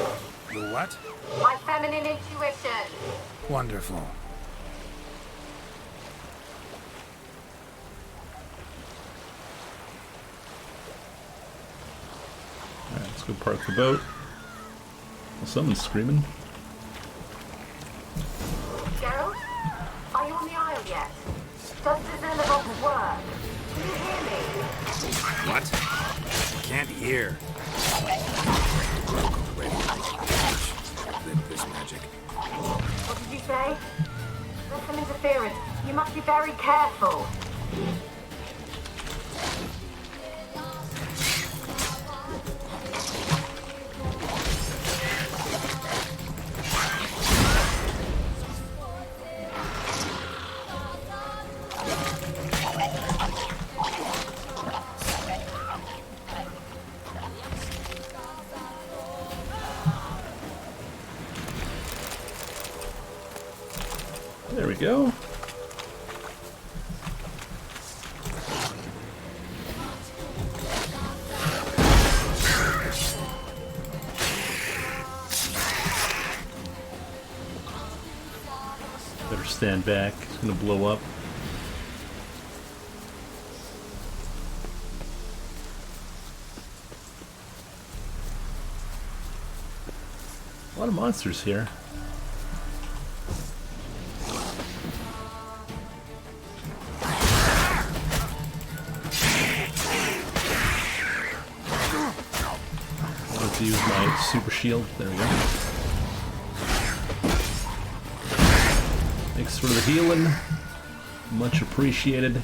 The what? My feminine intuition. Wonderful. Go park the boat. Well, someone's screaming. Geralt? Are you on the Isle yet? Does the Xenobox work? Can you hear me? What? Can't hear. This magic. What did you say? There's some interference. You must be very careful. There we go. Better stand back. It's gonna blow up. A lot of monsters here. Use my super shield. There we go. Thanks for the healing. Much appreciated.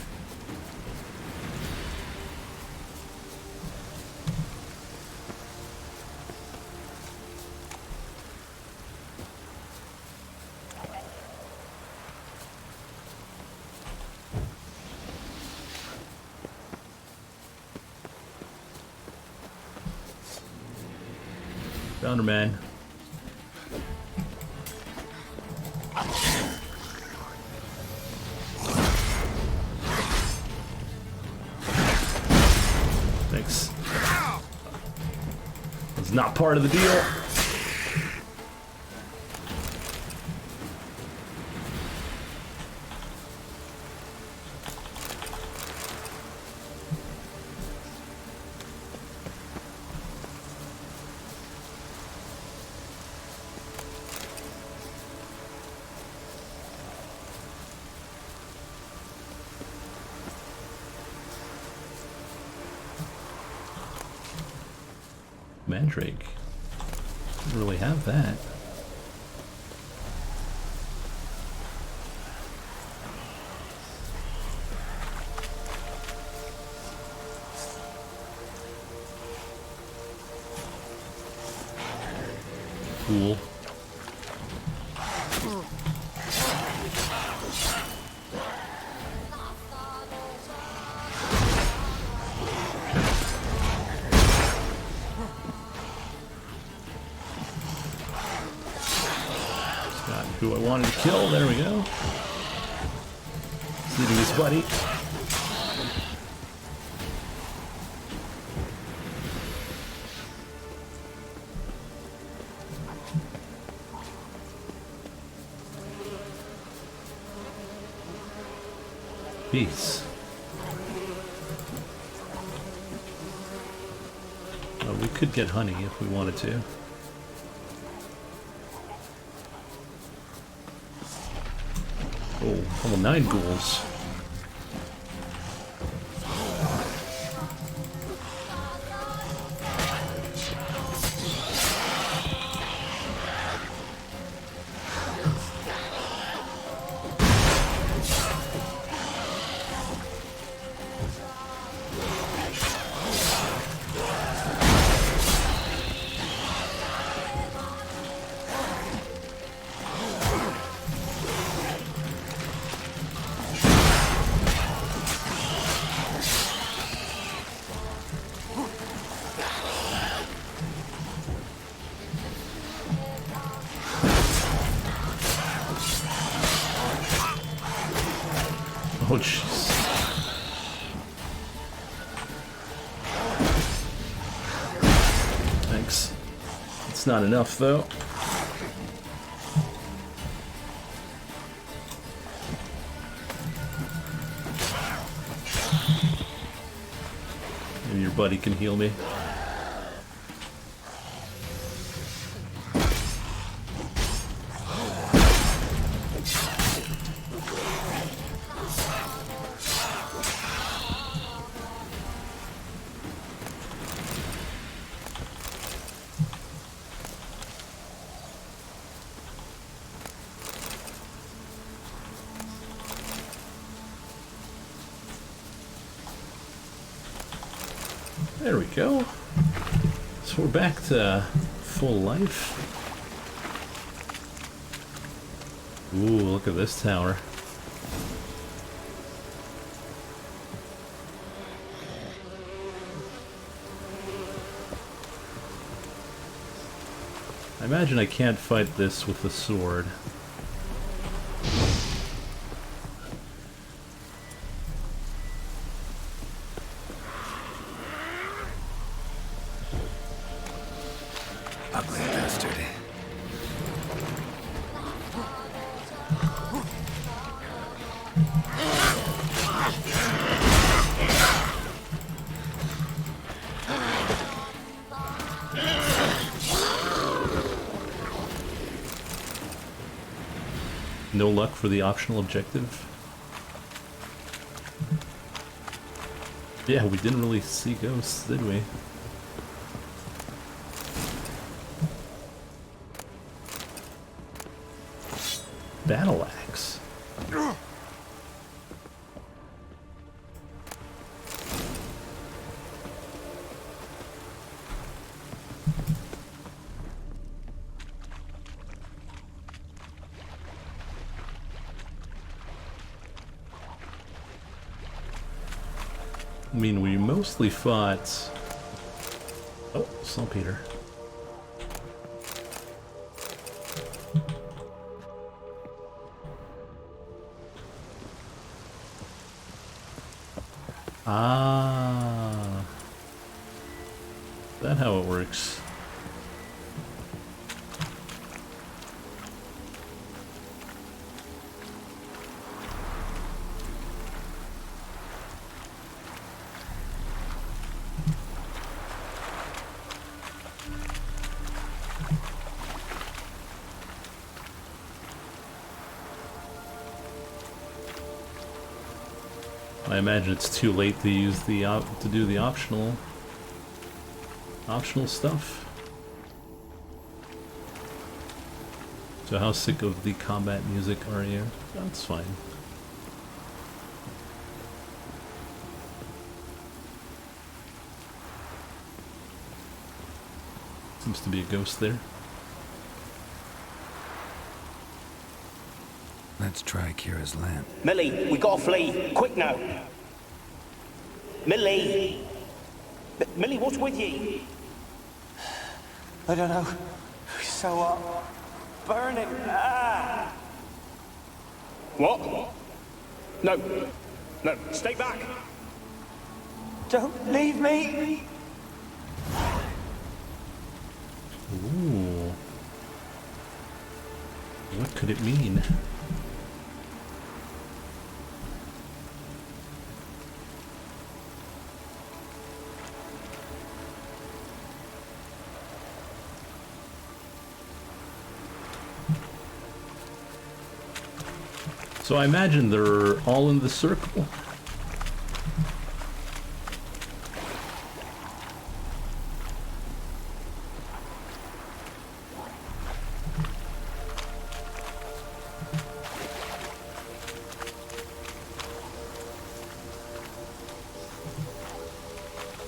Found her, man. Thanks. It's not part of the deal. Mandrake. Didn't really have that. Cool. Who I wanted to kill, there we go. Leaving his buddy. Peace. Oh, we could get honey if we wanted to. Oh, level 9 ghouls. Oh, jeez. Thanks. It's not enough, though. Maybe your buddy can heal me. There we go. So we're back to full life. Ooh, look at this tower. I imagine I can't fight this with a sword. Ugly bastard. No luck for the optional objective. Yeah, we didn't really see ghosts, did we? Battle axe. I mean, we mostly fought... Oh, saltpeter. Ah, is that how it works? I imagine it's too late to use the to do the optional stuff. So how sick of the combat music are you? That's fine. Seems to be a ghost there. Let's try Kira's lamp. Millie, we gotta flee. Quick now. Millie! Millie, what's with you? I don't know. So, burning. Ah! What? No. No, stay back. Don't leave me. Ooh. What could it mean? So I imagine they're all in the circle.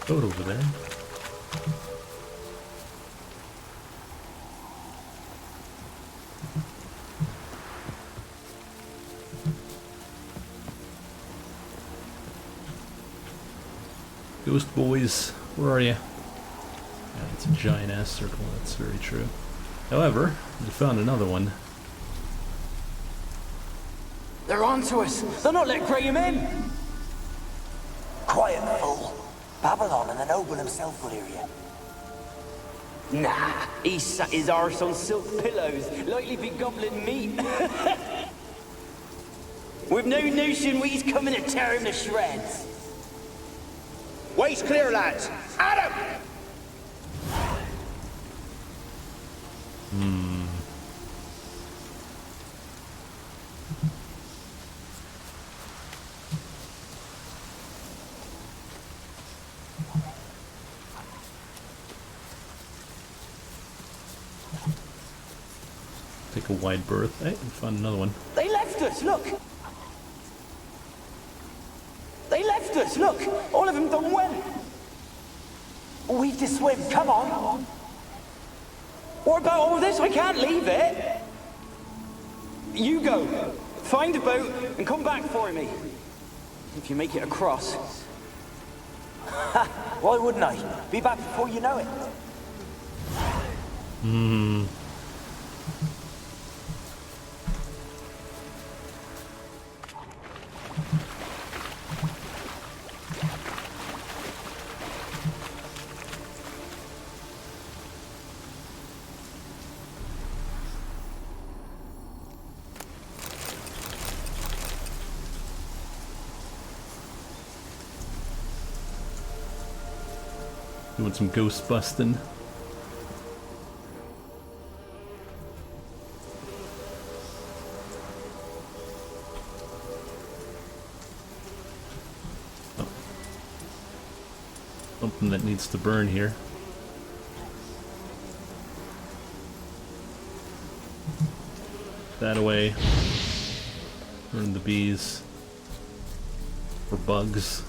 Boat over there. Ghost boys, where are you? Yeah, it's a giant ass circle, that's very true. However, we found another one. They're onto us. They're not letting Graham in. Quiet, fool. Babylon and the noble himself will hear you. Nah, he sat his arse on silk pillows, likely be gobbling meat. We've no notion he's coming to tear him to shreds. Way's clear, lads. Adam! Take a wide berth. Hey, we found another one. They left us, look! They left us, look! All of them done well! We have to swim, come on. What about all this? I can't leave it. You go. Find a boat and come back for me. If you make it across. Why wouldn't I? Be back before you know it. Doing some ghost busting. Oh. Something that needs to burn here. That away. Burn the bees. For bugs.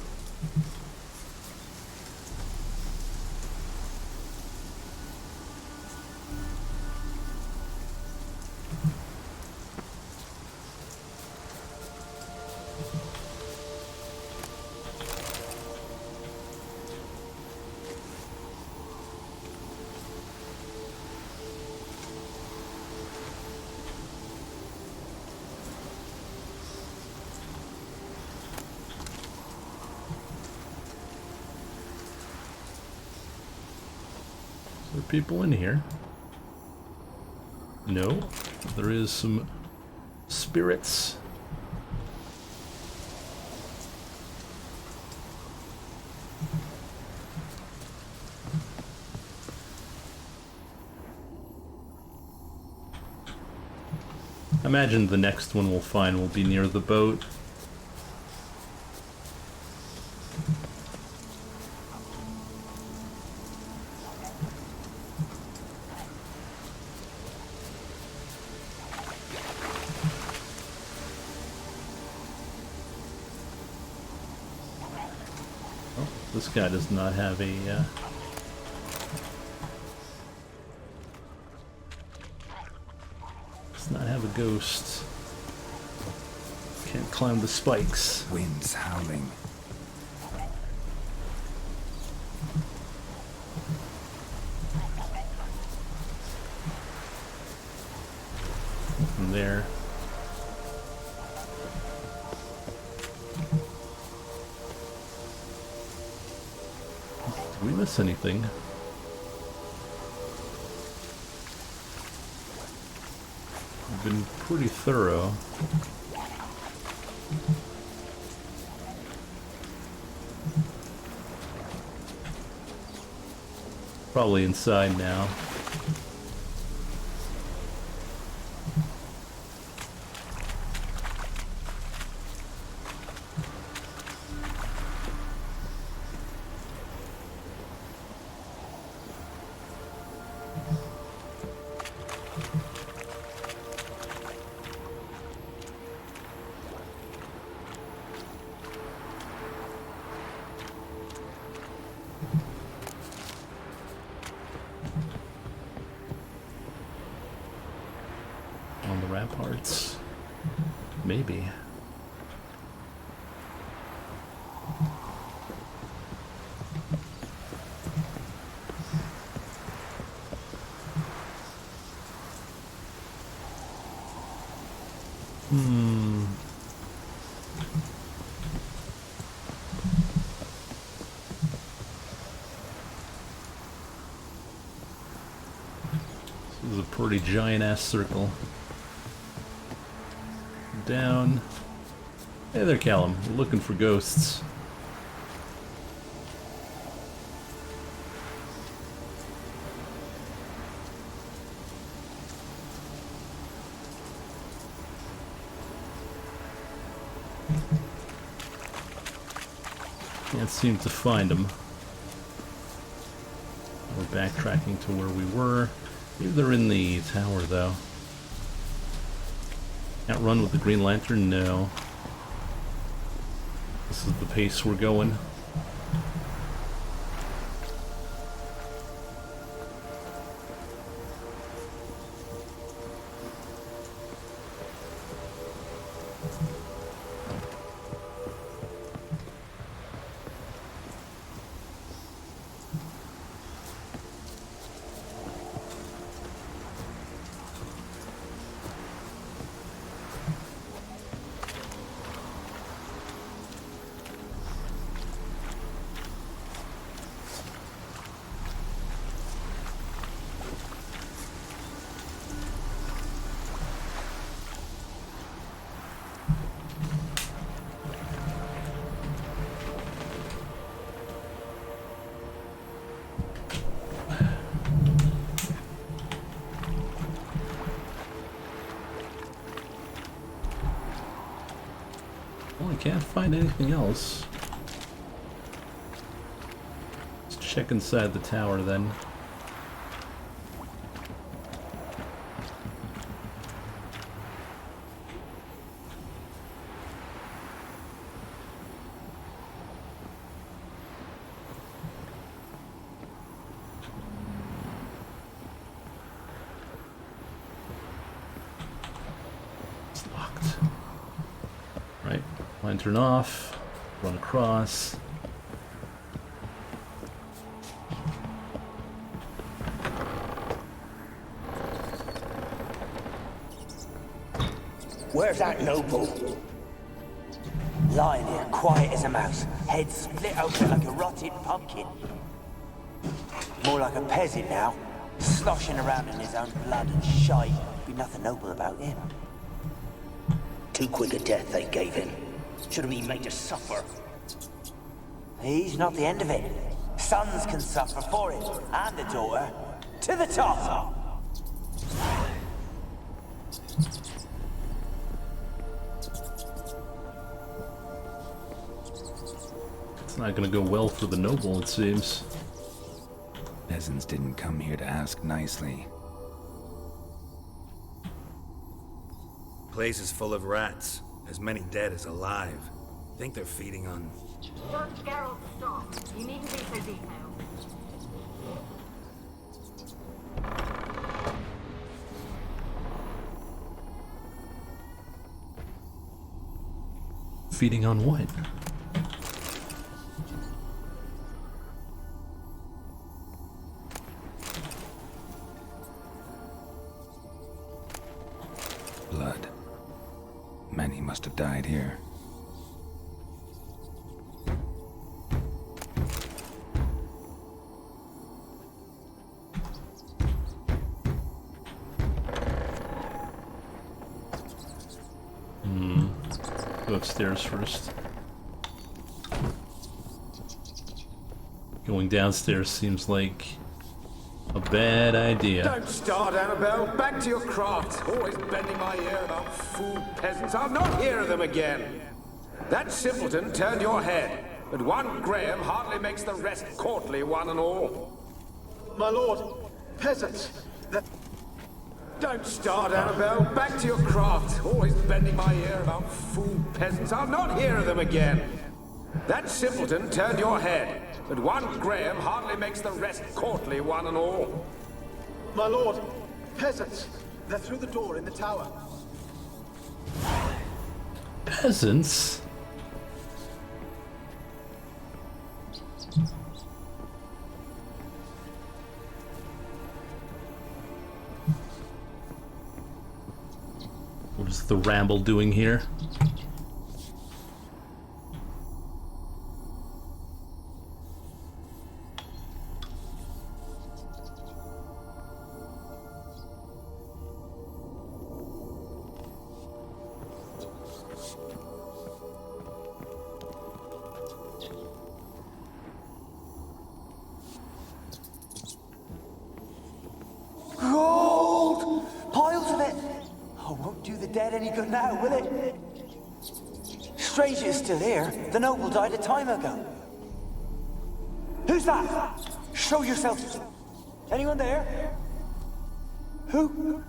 People in here? No. There is some spirits. I imagine the next one we'll find will be near the boat. This guy does not have a, does not have a ghost. Can't climb the spikes. Wind's howling. From there. Did we miss anything? We've been pretty thorough. Probably inside now. On the ramparts. Maybe. This is a pretty giant-ass circle. Down. Hey there, Callum. We're looking for ghosts. Can't seem to find them. We're backtracking to where we were. Maybe they're in the tower, though. Can't run with the Green Lantern? No. This is the pace we're going. can't find anything else. Let's check inside the tower then. Turn off, run across. Where's that noble? Lying here, quiet as a mouse, head split open like a rotted pumpkin. More like a peasant now, sloshing around in his own blood and shite. Be nothing noble about him. Too quick a death they gave him. Should have been made to suffer. He's not the end of it. Sons can suffer for it, and the daughter. To the top! It's not gonna go well for the noble, it seems. Peasants didn't come here to ask nicely. Place is full of rats. As many dead as alive. Think they're feeding on... Don't scare off the stock. You needn't be so detailed. Feeding on what? Blood. Many must have died here. Go upstairs first. Going downstairs seems like a bad idea. Don't start, Annabelle. Back to your craft. Always bending my ear about fool peasants. I'll not hear of them again. That simpleton turned your head, but one Graham hardly makes the rest courtly, one and all. My lord, peasants, that... Don't start, Annabelle. Back to your craft. Always bending my ear about fool peasants. I'll not hear of them again. That simpleton turned your head, but one Graham hardly makes the rest courtly, one and all. My lord, peasants, they're through the door in the tower. Peasants? What is the ramble doing here? Gold! Piles of it! Oh, won't do the dead any good now, will it? Strange it's still here. The noble died a time ago. Who's that? Show yourself. Anyone there? Who?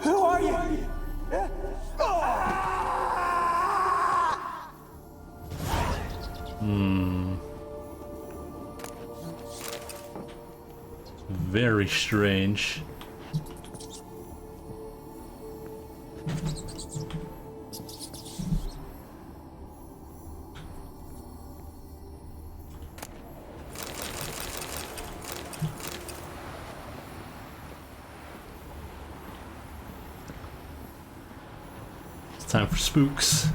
Who are you? Very strange. It's time for spooks.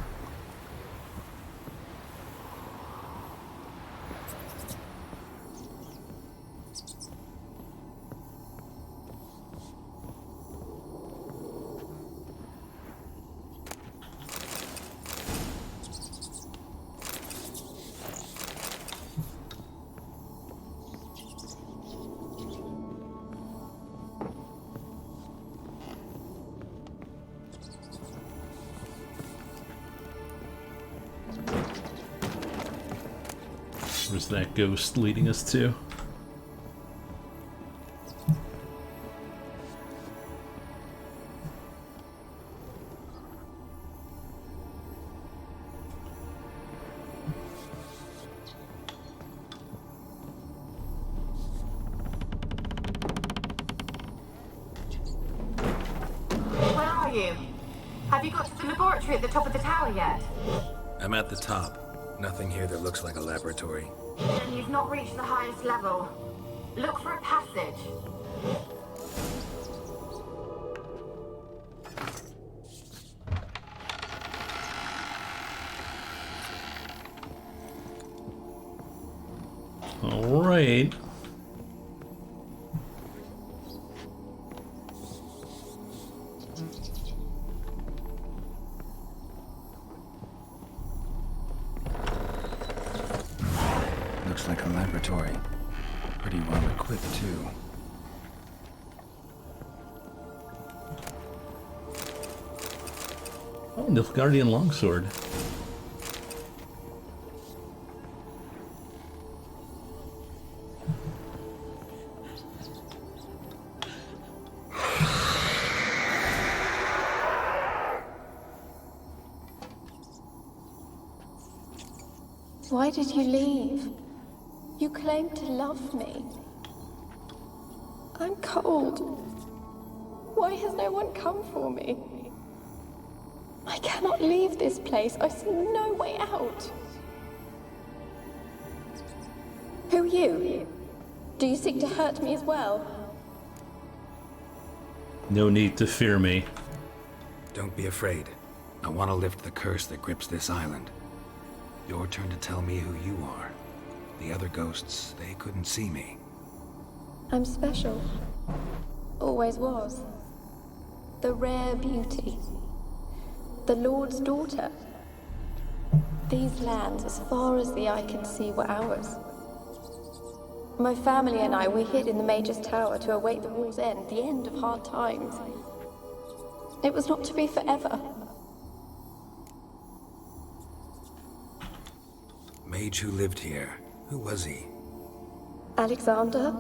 Where's that ghost leading us to? Where are you? Have you got to the laboratory at the top of the tower yet? I'm at the top. Nothing here that looks like a laboratory. Then you've not reached the highest level. Look for a passage. All right. Looks like a laboratory. Pretty well equipped, too. Oh, Nilfgaardian longsword. Why did you leave? You claimed to love me. I'm cold. Why has no one come for me? I cannot leave this place. I see no way out. Who are you? Do you seek to hurt me as well? No need to fear me. Don't be afraid. I want to lift the curse that grips this island. Your turn to tell me who you are. The other ghosts, they couldn't see me. I'm special. Always was. The rare beauty. The Lord's daughter. These lands, as far as the eye can see, were ours. My family and I, we hid in the Major's Tower to await the war's end, the end of hard times. It was not to be forever. Mage who lived here. Who was he? Alexander?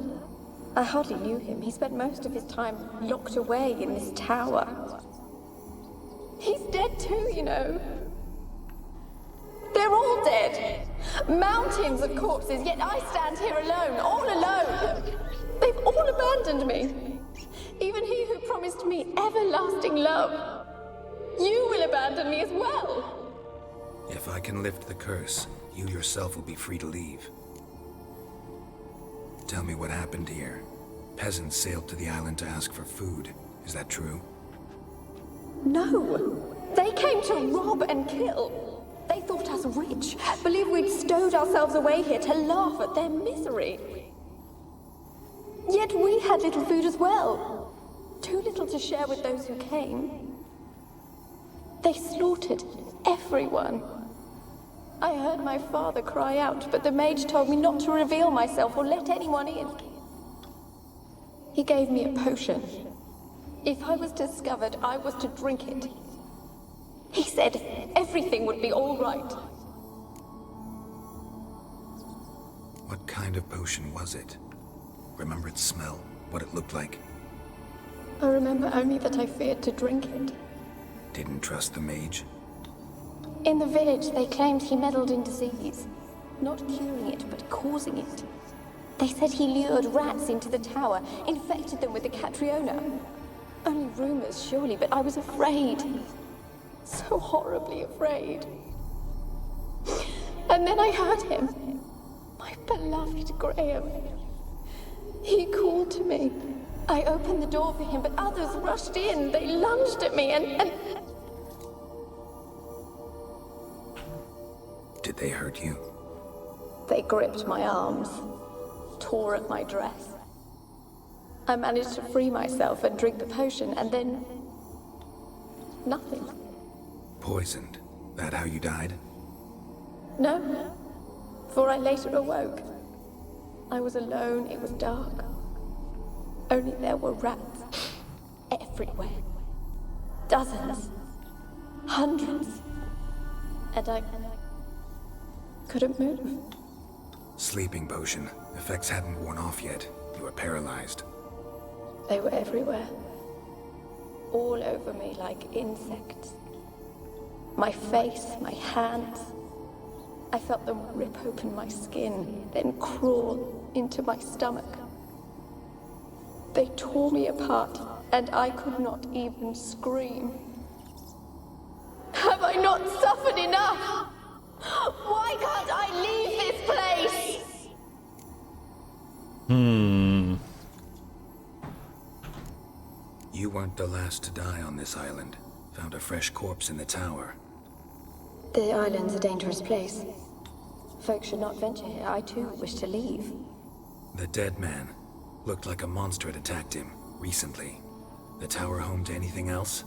I hardly knew him. He spent most of his time locked away in this tower. He's dead too, you know. They're all dead. Mountains of corpses, yet I stand here alone, all alone. They've all abandoned me. Even he who promised me everlasting love. You will abandon me as well. If I can lift the curse, you yourself will be free to leave. Tell me what happened here. Peasants sailed to the island to ask for food. Is that true? No. They came to rob and kill. They thought us rich, believed we'd stowed ourselves away here to laugh at their misery. Yet we had little food as well. Too little to share with those who came. They slaughtered everyone. I heard my father cry out, but the mage told me not to reveal myself or let anyone in. He gave me a potion. If I was discovered, I was to drink it. He said everything would be all right. What kind of potion was it? Remember its smell? What it looked like? I remember only that I feared to drink it. Didn't trust the mage? In the village, they claimed he meddled in disease. Not curing it, but causing it. They said he lured rats into the tower, infected them with the Catriona. Only rumors, surely, but I was afraid. So horribly afraid. And then I heard him. My beloved Graham. He called to me. I opened the door for him, but others rushed in. They lunged at me and... Did they hurt you? They gripped my arms, tore at my dress. I managed to free myself and drink the potion, and then... nothing. Poisoned? That how you died? No, for I later awoke. I was alone, it was dark. Only there were rats everywhere. Dozens. Hundreds. And I couldn't move. Sleeping potion. Effects hadn't worn off yet. You were paralyzed. They were everywhere. All over me like insects. My face, my hands. I felt them rip open my skin, then crawl into my stomach. They tore me apart, and I could not even scream. Have I not suffered enough? Why can't I leave this place? You weren't the last to die on this island. Found a fresh corpse in the tower. The island's a dangerous place. Folks should not venture here. I too wish to leave. The dead man. Looked like a monster had attacked him, recently. The tower home to anything else?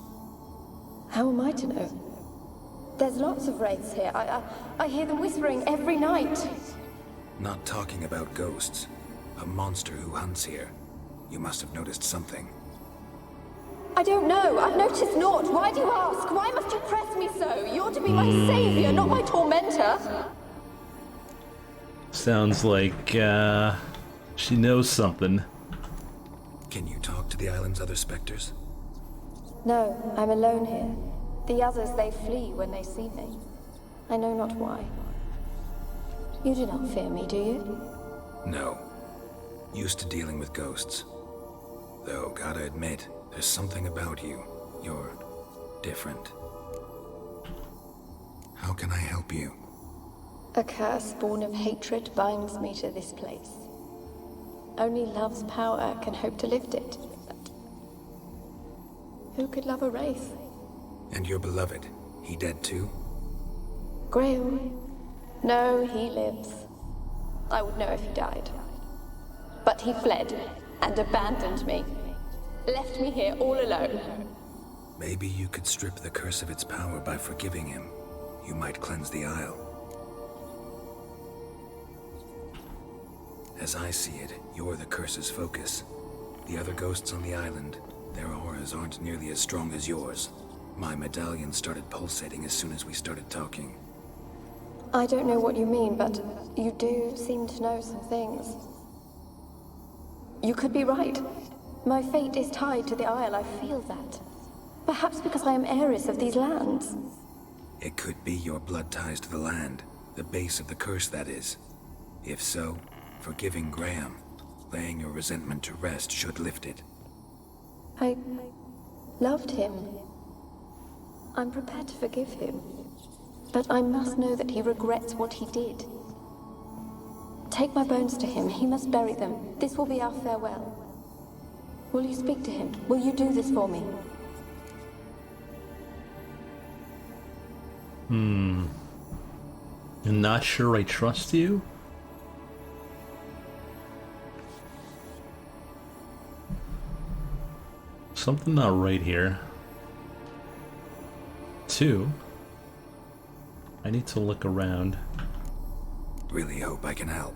How am I to know? There's lots of wraiths here. I hear them whispering every night. Not talking about ghosts. A monster who hunts here. You must have noticed something. I don't know. I've noticed naught. Why do you ask? Why must you press me so? You're to be my savior, not my tormentor. Sounds like, she knows something. Can you talk to the island's other specters? No, I'm alone here. The others, they flee when they see me. I know not why. You do not fear me, do you? No. Used to dealing with ghosts. Though, gotta admit, there's something about you. You're different. How can I help you? A curse born of hatred binds me to this place. Only love's power can hope to lift it. But who could love a wraith? And your beloved, he dead too? Graham? No, he lives. I would know if he died. But he fled and abandoned me. Left me here all alone. Maybe you could strip the curse of its power by forgiving him. You might cleanse the Isle. As I see it, you're the curse's focus. The other ghosts on the island, their auras aren't nearly as strong as yours. My medallion started pulsating as soon as we started talking. I don't know what you mean, but you do seem to know some things. You could be right. My fate is tied to the Isle, I feel that. Perhaps because I am heiress of these lands. It could be your blood ties to the land, the base of the curse, that is. If so, forgiving Graham, laying your resentment to rest should lift it. I loved him. I'm prepared to forgive him. But I must know that he regrets what he did. Take my bones to him. He must bury them. This will be our farewell. Will you speak to him? Will you do this for me? I'm not sure I trust you. Something not right here. 2, I need to look around. Really hope I can help.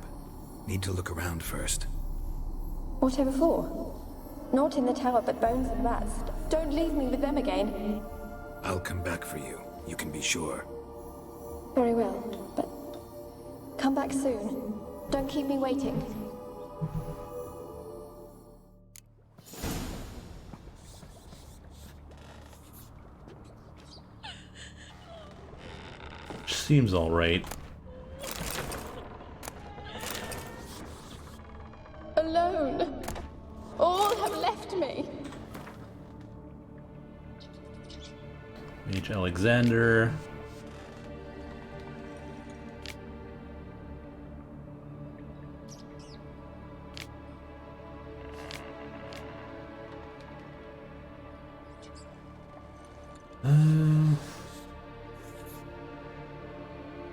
Need to look around first. Whatever for? Not in the tower, but bones and rats. Don't leave me with them again. I'll come back for you. You can be sure. Very well, but come back soon. Don't keep me waiting. Seems all right. Alone. All have left me. Mage Alexander.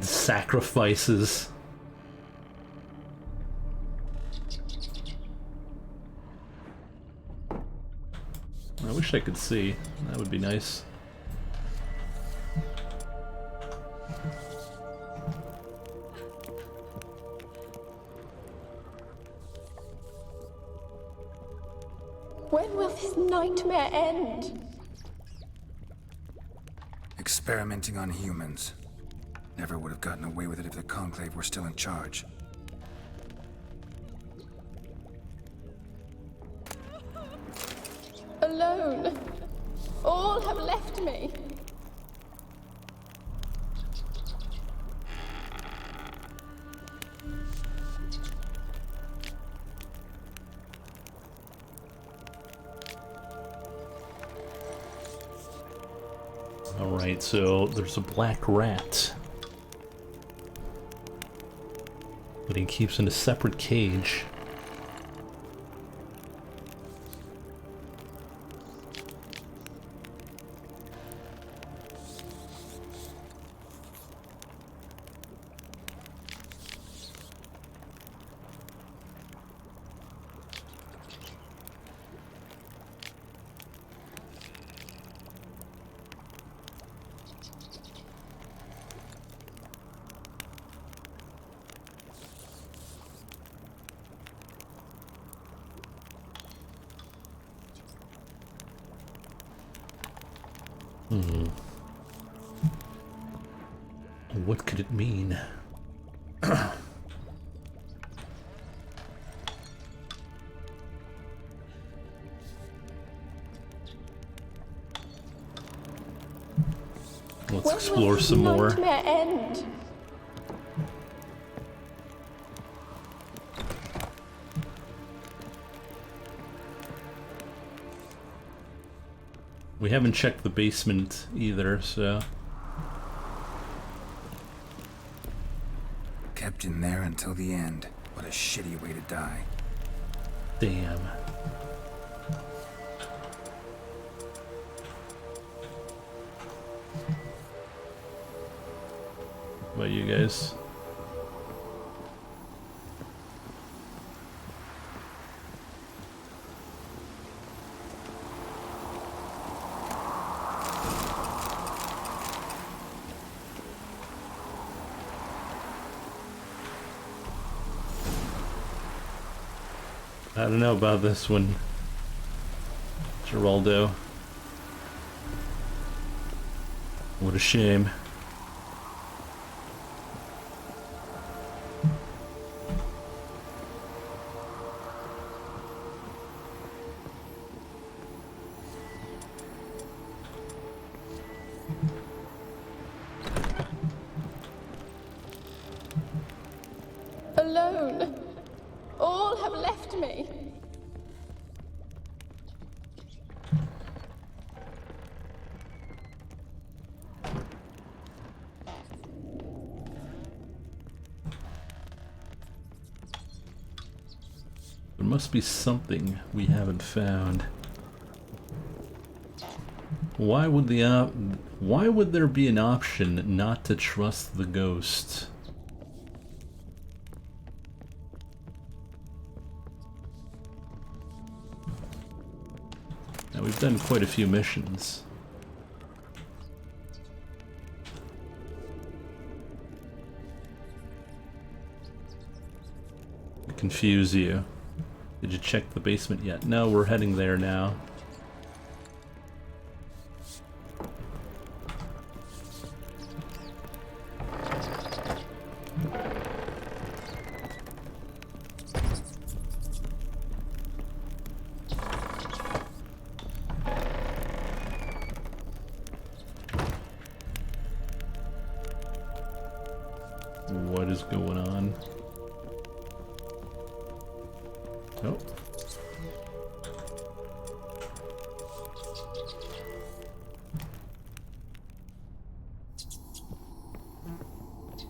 Sacrifices. I wish I could see. That would be nice. When will this nightmare end? Experimenting on humans. Never would have gotten away with it if the Conclave were still in charge. Alone. All have left me. Alright, so there's a black rat. But he keeps in a separate cage. What could it mean? Let's explore some more. Nightmare end. We haven't checked the basement either, so... Kept in there until the end. What a shitty way to die. Damn. What about you guys? I don't know about this one, Geraldo. What a shame. Alone. All have left me. There must be something we haven't found. Why would there be an option not to trust the ghost? Now we've done quite a few missions. Confuse you. Did you check the basement yet? No, we're heading there now. What is going on? Oh.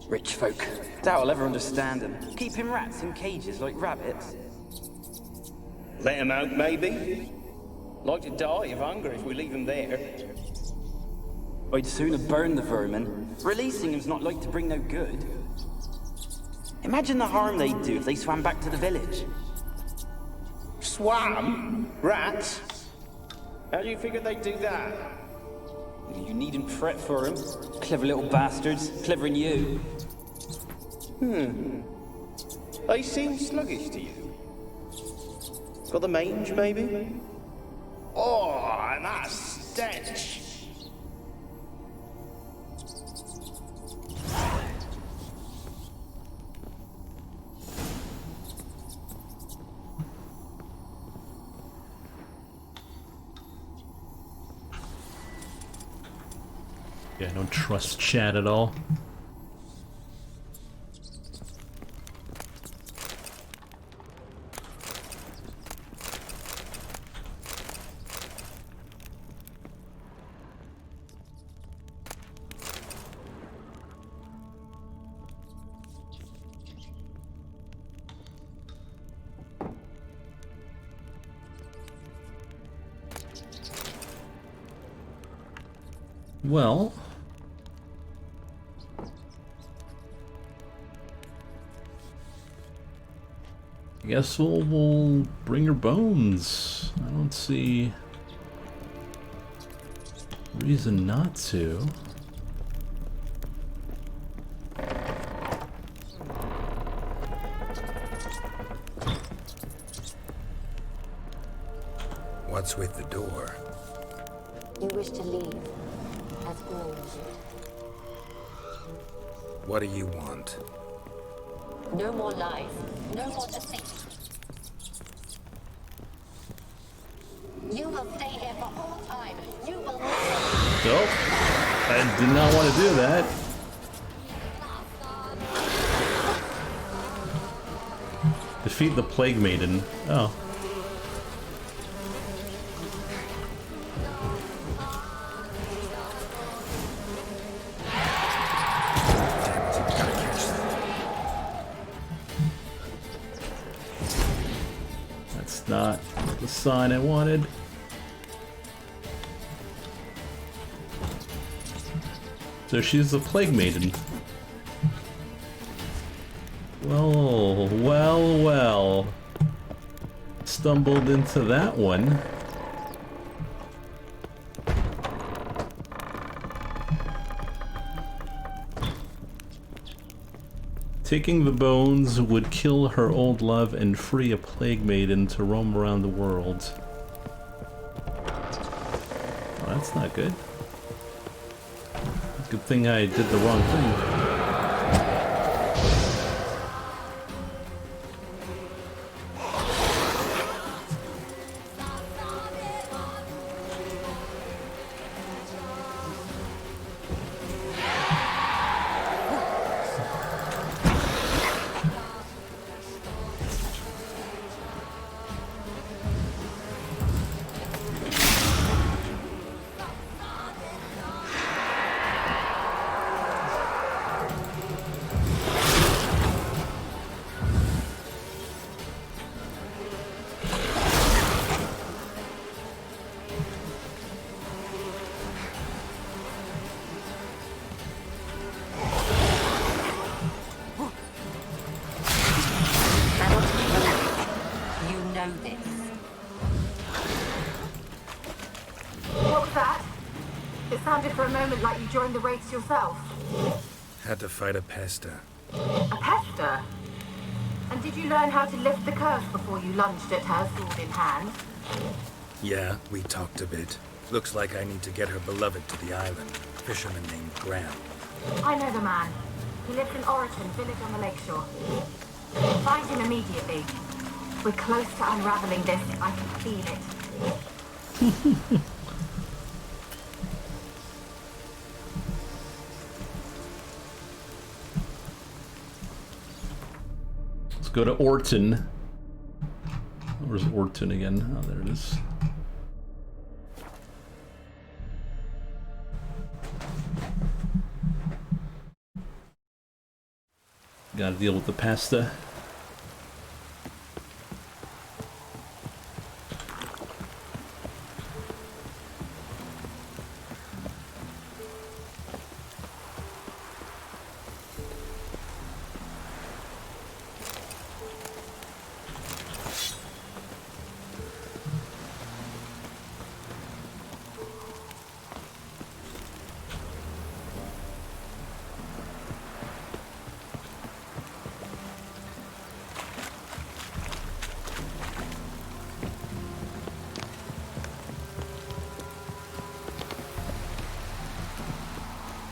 Rich folk. Doubt I'll ever understand them. Keeping rats in cages like rabbits. Let him out, maybe? Like to die of hunger if we leave them there. I'd sooner burn the vermin. Releasing them's not like to bring no good. Imagine the harm they'd do if they swam back to the village. Swam? Rats? How do you figure they'd do that? You needn't fret for them. Clever little bastards. Clever than you. They seem sluggish to you. Got the mange, maybe? Oh, and that stench! Yeah, I don't trust Chad at all. Well, I guess we'll bring her bones. I don't see reason not to. What's with the door? You wish to leave, as all did. What do you want? No more lies, no more deceit. You will stay here for all time. You will never... Nope. I did not want to do that. Defeat the Plague Maiden. Oh. That's not the sign I wanted. So she's the Plague Maiden. Well, well, well. Stumbled into that one. Taking the bones would kill her old love and free a Plague Maiden to roam around the world. Oh, that's not good. Good thing I did the wrong thing. Like you joined the raids yourself. Had to fight a pester. A pester? And did you learn how to lift the curse before you lunged at her, sword in hand? Yeah, we talked a bit. Looks like I need to get her beloved to the island. A fisherman named Graham. I know the man. He lives in Oriton, village on the lakeshore. Find him immediately. We're close to unraveling this. I can feel it. Go to Orton. Where's Orton again? Oh, there it is. Gotta deal with the pasta.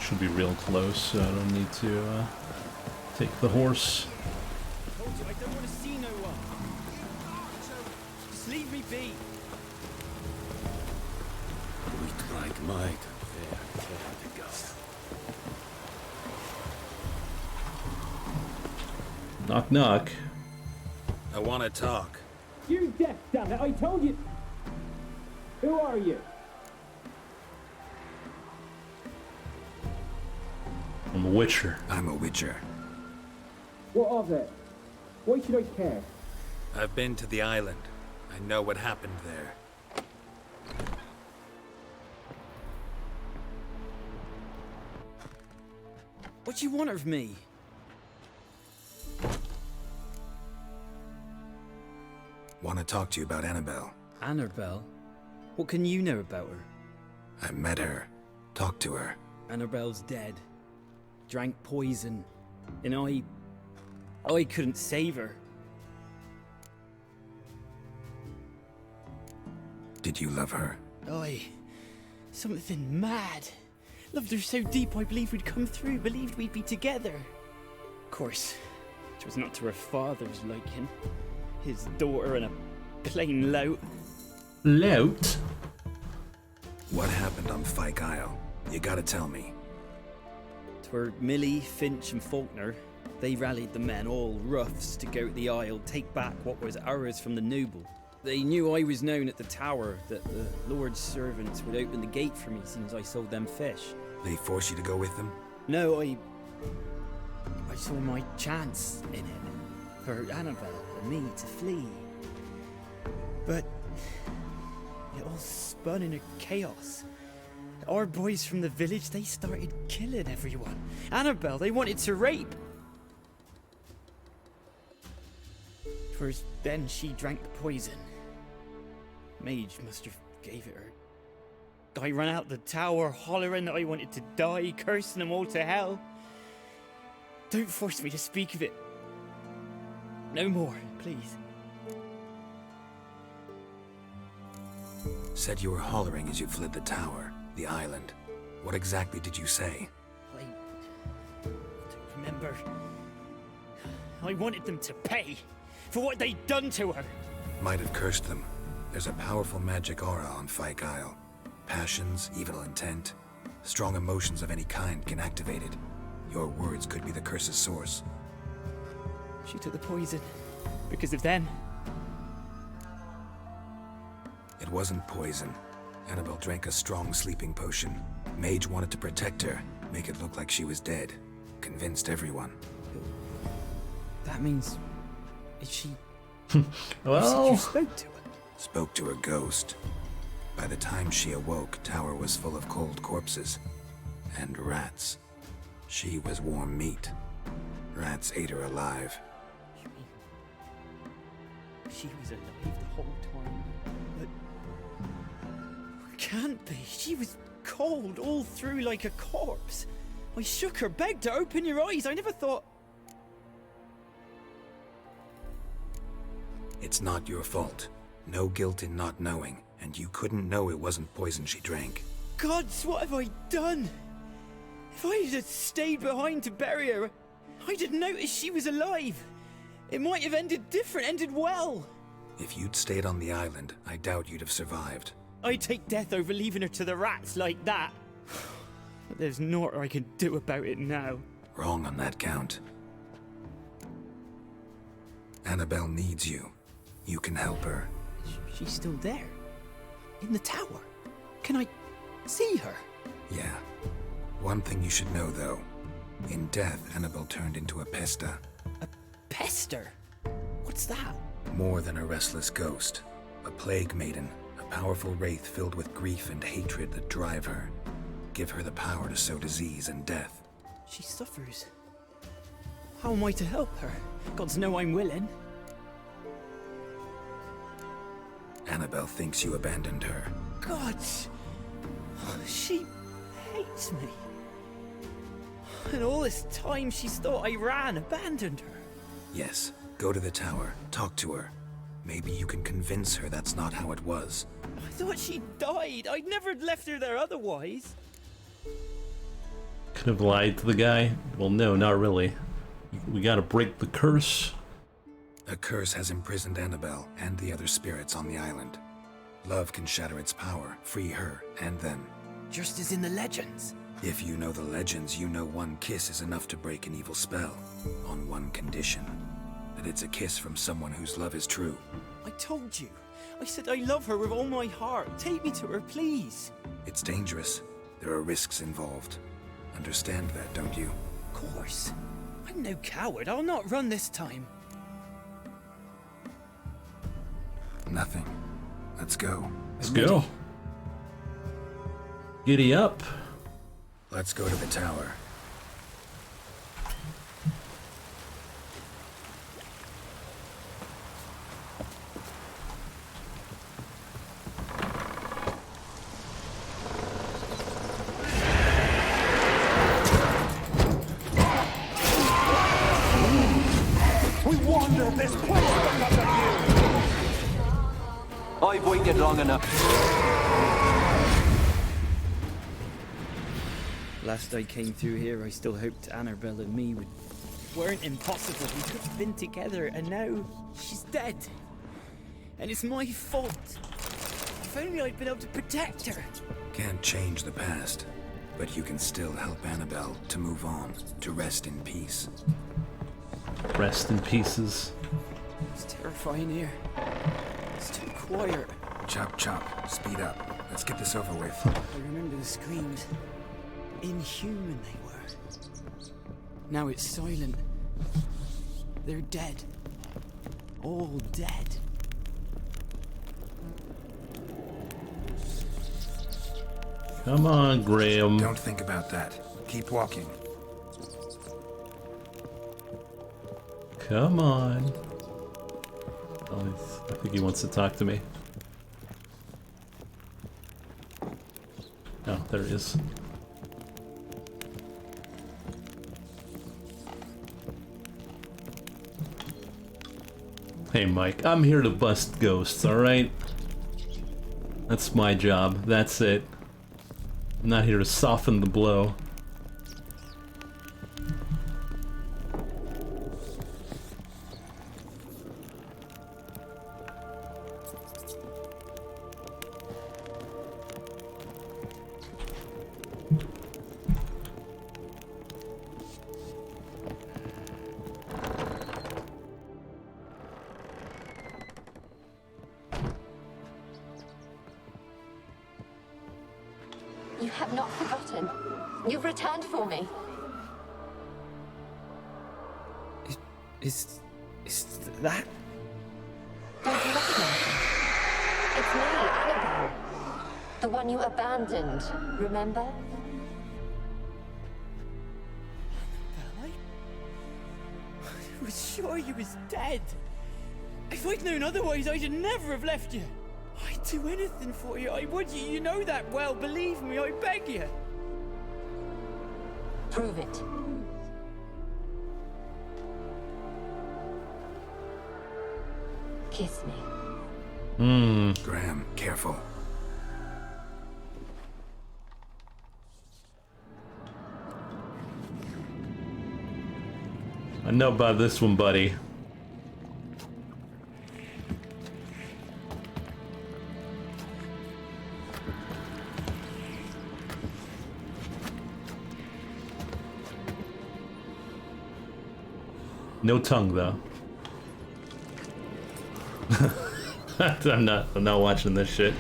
Should be real close, so I don't need to take the horse. I told you I don't want to see no one. Just leave me be. Weak like might, fair care to go. Knock, knock. I want to talk. You're deaf, damn it! I told you. Who are you? I'm a witcher. I'm a witcher. What of it? Why should I care? I've been to the island. I know what happened there. What do you want of me? Want to talk to you about Annabelle. Annabelle? What can you know about her? I met her. Talked to her. Annabelle's dead. Drank poison. And I couldn't save her. Did you love her? Something mad. Loved her so deep I believed we'd come through, believed we'd be together. Of course, it was not to her father's liking. His daughter and a plain lout. Lout? What happened on Fyke Isle? You gotta tell me. 'Twere Millie, Finch and Faulkner. They rallied the men, all roughs, to go to the Isle, take back what was ours from the noble. They knew I was known at the tower, that the Lord's servants would open the gate for me since I sold them fish. They force you to go with them? No, I saw my chance in it, for Annabelle and me to flee. But it all spun into chaos. Our boys from the village, they started killing everyone. Annabelle, they wanted to rape. 'Twas then she drank the poison. Mage must have gave it her. I ran out the tower, hollering that I wanted to die, cursing them all to hell. Don't force me to speak of it. No more, please. Said you were hollering as you fled the tower, the island. What exactly did you say? I don't remember. I wanted them to pay for what they'd done to her. Might have cursed them. There's a powerful magic aura on Fyke Isle. Passions, evil intent, strong emotions of any kind can activate it. Your words could be the curse's source. She took the poison because of them. It wasn't poison. Annabelle drank a strong sleeping potion. Mage wanted to protect her, make it look like she was dead. Convinced everyone. That means... is she... Well... You spoke to her? Spoke to her ghost. By the time she awoke, tower was full of cold corpses. And rats. She was warm meat. Rats ate her alive. You mean... she was alive the whole time? But... can't be. She was cold all through like a corpse. I shook her, begged her, open your eyes. I never thought... It's not your fault. No guilt in not knowing, and you couldn't know it wasn't poison she drank. Gods, what have I done? If I had stayed behind to bury her, I'd have noticed she was alive. It might have ended different, ended well. If you'd stayed on the island, I doubt you'd have survived. I'd take death over leaving her to the rats like that. But there's naught I can do about it now. Wrong on that count. Annabelle needs you. You can help her. She's still there. In the tower. Can I see her? Yeah. One thing you should know, though. In death, Annabelle turned into a pesta. A pester? What's that? More than a restless ghost. A plague maiden. A powerful wraith filled with grief and hatred that drive her. Give her the power to sow disease and death. She suffers. How am I to help her? Gods know I'm willing. Annabelle thinks you abandoned her. Gods! She hates me. And all this time she's thought I abandoned her. Yes, go to the tower, talk to her. Maybe you can convince her that's not how it was. I thought she died. I'd never left her there otherwise. Could have lied to the guy? Well, no, not really. We gotta break the curse. A curse has imprisoned Annabelle and the other spirits on the island. Love can shatter its power, free her and them. Just as in the legends. If you know the legends, you know one kiss is enough to break an evil spell. On one condition. that it's a kiss from someone whose love is true. I told you. I said I love her with all my heart. Take me to her, please. It's dangerous. There are risks involved. Understand that, don't you? Of course. I'm no coward. I'll not run this time. Nothing. Let's go. Let's go. Giddy up. Let's go to the tower. We wander this place because of you! I've waited long enough. Last I came through here, I still hoped Annabelle and me weren't impossible. We could have been together, and now she's dead. And it's my fault. If only I'd been able to protect her. Can't change the past, but you can still help Annabelle to move on, to rest in peace. Rest in pieces. It's terrifying here. It's too quiet. Chop, chop. Speed up. Let's get this over with. I remember the screams. Inhuman they were. Now it's silent. They're dead. All dead. Come on, Graham. Don't think about that. Keep walking. Come on. Oh, I think he wants to talk to me. Oh, there he is. Hey, Mike, I'm here to bust ghosts, alright? That's my job. That's it. I'm not here to soften the blow. You have not forgotten. You've returned for me. Is that? Don't you recognize me? It's me, Annabelle. The one you abandoned, remember? I was sure you was dead. If I'd known otherwise, I'd never have left you. I'd do anything for you. I would. You know that well. Believe me, I beg you. Prove it. Kiss me. Graham, careful. I know about this one, buddy. No tongue, though. I'm not watching this shit.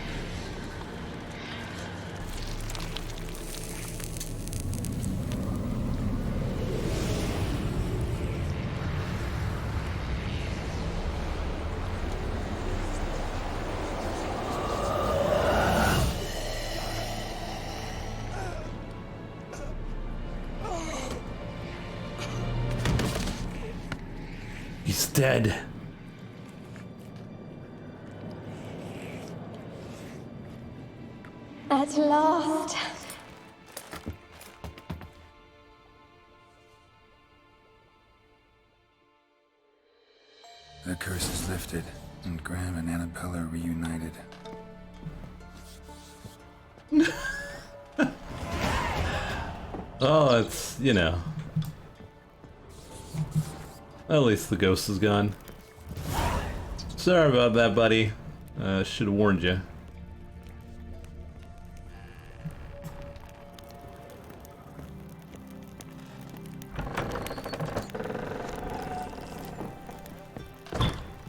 He's dead. At last. The curse is lifted, and Graham and Annabelle are reunited. Oh, it's, you know. At least the ghost is gone. Sorry about that, buddy. Should have warned you.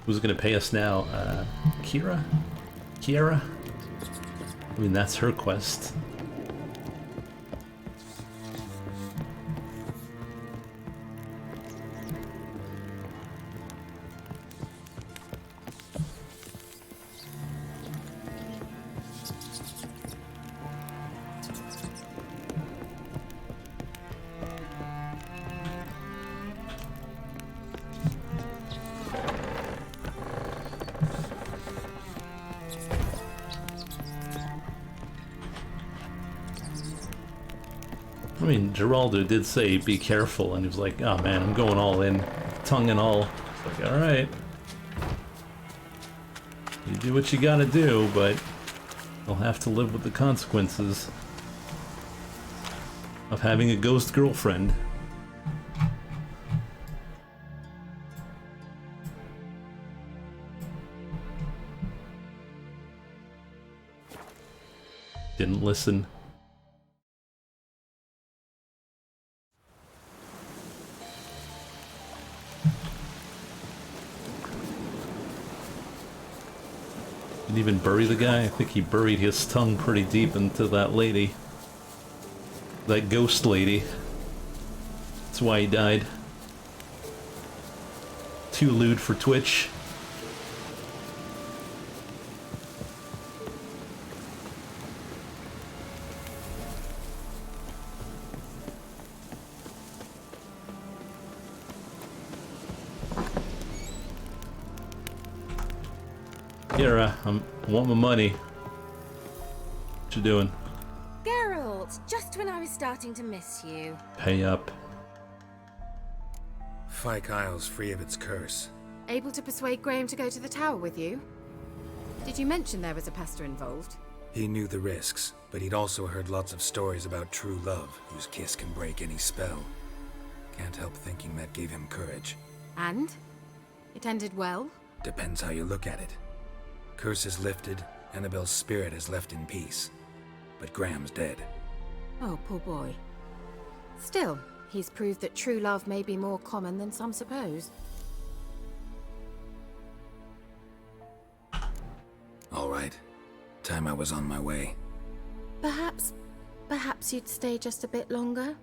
Who's gonna pay us now? Kira? Kiara? I mean, that's her quest. I mean, Geraldo did say be careful, and he was like, oh man, I'm going all in, tongue and all. It's like, alright. You do what you gotta do, but you'll have to live with the consequences of having a ghost girlfriend. Didn't listen. Didn't even bury the guy. I think he buried his tongue pretty deep into that lady. That ghost lady. That's why he died. Too lewd for Twitch. Kira, I want my money. What you doing? Geralt, just when I was starting to miss you. Pay up. Fyke Isle's free of its curse. Able to persuade Graham to go to the tower with you? Did you mention there was a pester involved? He knew the risks, but he'd also heard lots of stories about true love, whose kiss can break any spell. Can't help thinking that gave him courage. And? It ended well? Depends how you look at it. Curse is lifted, Annabelle's spirit is left in peace. But Graham's dead. Oh, poor boy. Still, he's proved that true love may be more common than some suppose. All right. Time I was on my way. Perhaps you'd stay just a bit longer?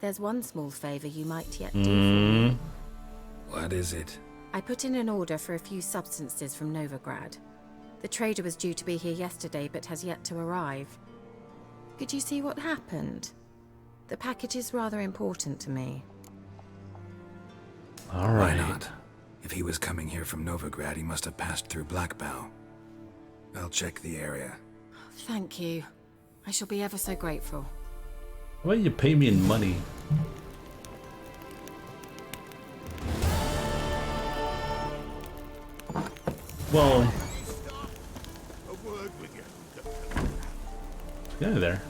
There's one small favor you might yet do for me. What is it? I put in an order for a few substances from Novigrad. The trader was due to be here yesterday, but has yet to arrive. Could you see what happened? The package is rather important to me. All right. Why not? If he was coming here from Novigrad, he must have passed through Blackbow. I'll check the area. Thank you. I shall be ever so grateful. Why don't you pay me in money? Well... Guy there.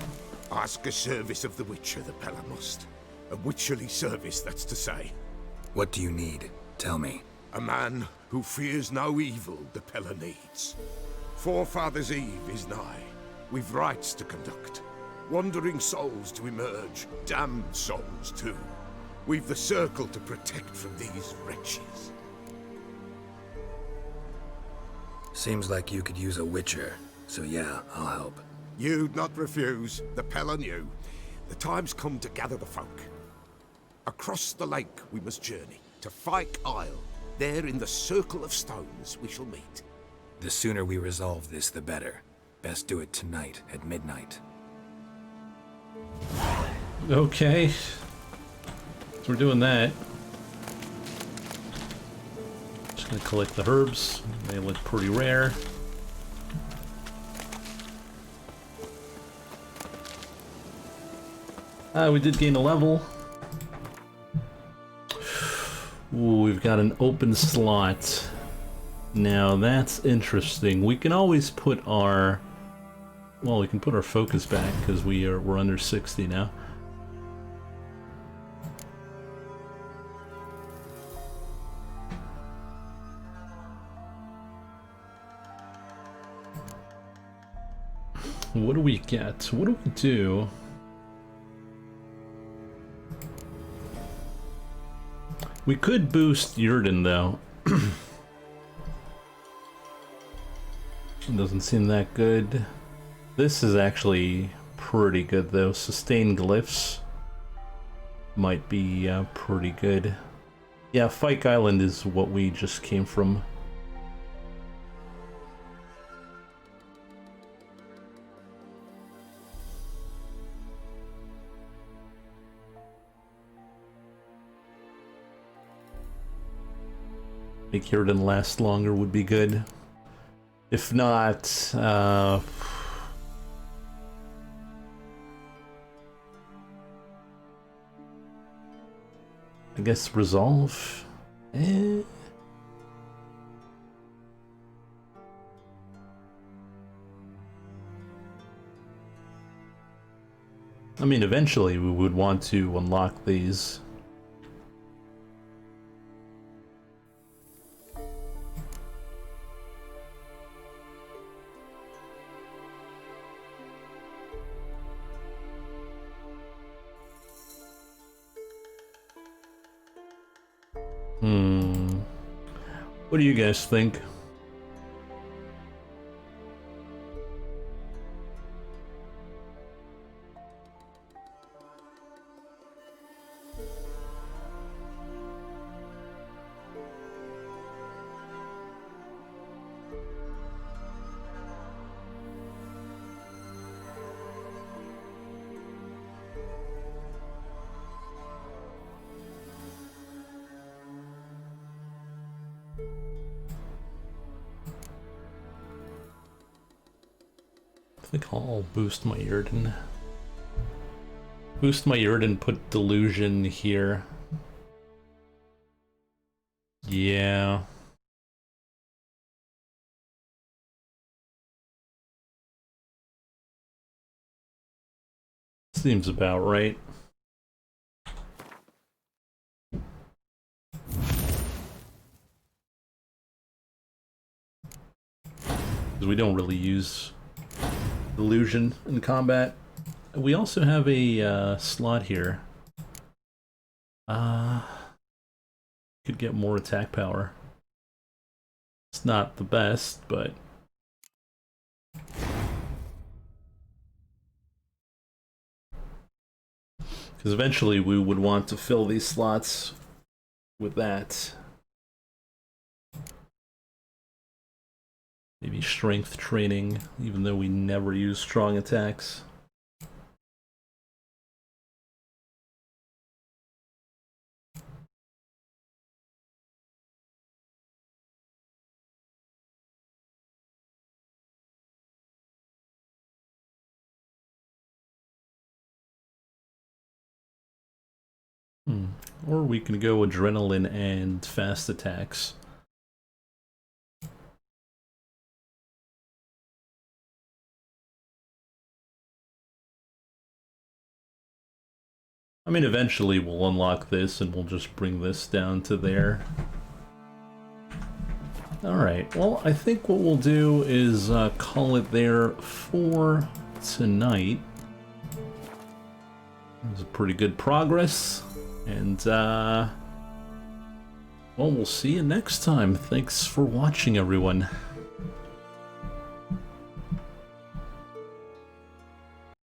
Ask a service of the Witcher, the Pella must. A witcherly service, that's to say. What do you need? Tell me. A man who fears no evil the Pella needs. Forefathers' Eve is nigh. We've rites to conduct. Wandering souls to emerge. Damned souls, too. We've the circle to protect from these wretches. Seems like you could use a witcher. So yeah, I'll help. You'd not refuse. The Pella knew. The time's come to gather the folk. Across the lake we must journey, to Fyke Isle. There in the circle of stones we shall meet. The sooner we resolve this, the better. Best do it tonight at midnight. Okay. So we're doing that. Just gonna collect the herbs. They look pretty rare. We did gain a level. Ooh, we've got an open slot. Now that's interesting. We can always put our... Well, we can put our focus back because we're under 60 now. What do we get? What do we do? We could boost Yurden, though. doesn't seem that good. This is actually pretty good though. Sustained glyphs might be pretty good. Yeah, Fyke Island is what we just came from. Make Hirden last longer would be good. If not, I guess resolve. I mean, eventually we would want to unlock these. What do you guys think? I think I'll boost my Yrden. Boost my Yrden, put Delusion here. Yeah. Seems about right. Because we don't really use Delusion in combat. We also have a slot here. Could get more attack power. It's not the best, but because eventually we would want to fill these slots with that. Maybe strength training, even though we never use strong attacks. Or we can go adrenaline and fast attacks. I mean, eventually we'll unlock this and we'll just bring this down to there. Alright, well, I think what we'll do is call it there for tonight. It was a pretty good progress, and well, we'll see you next time. Thanks for watching, everyone.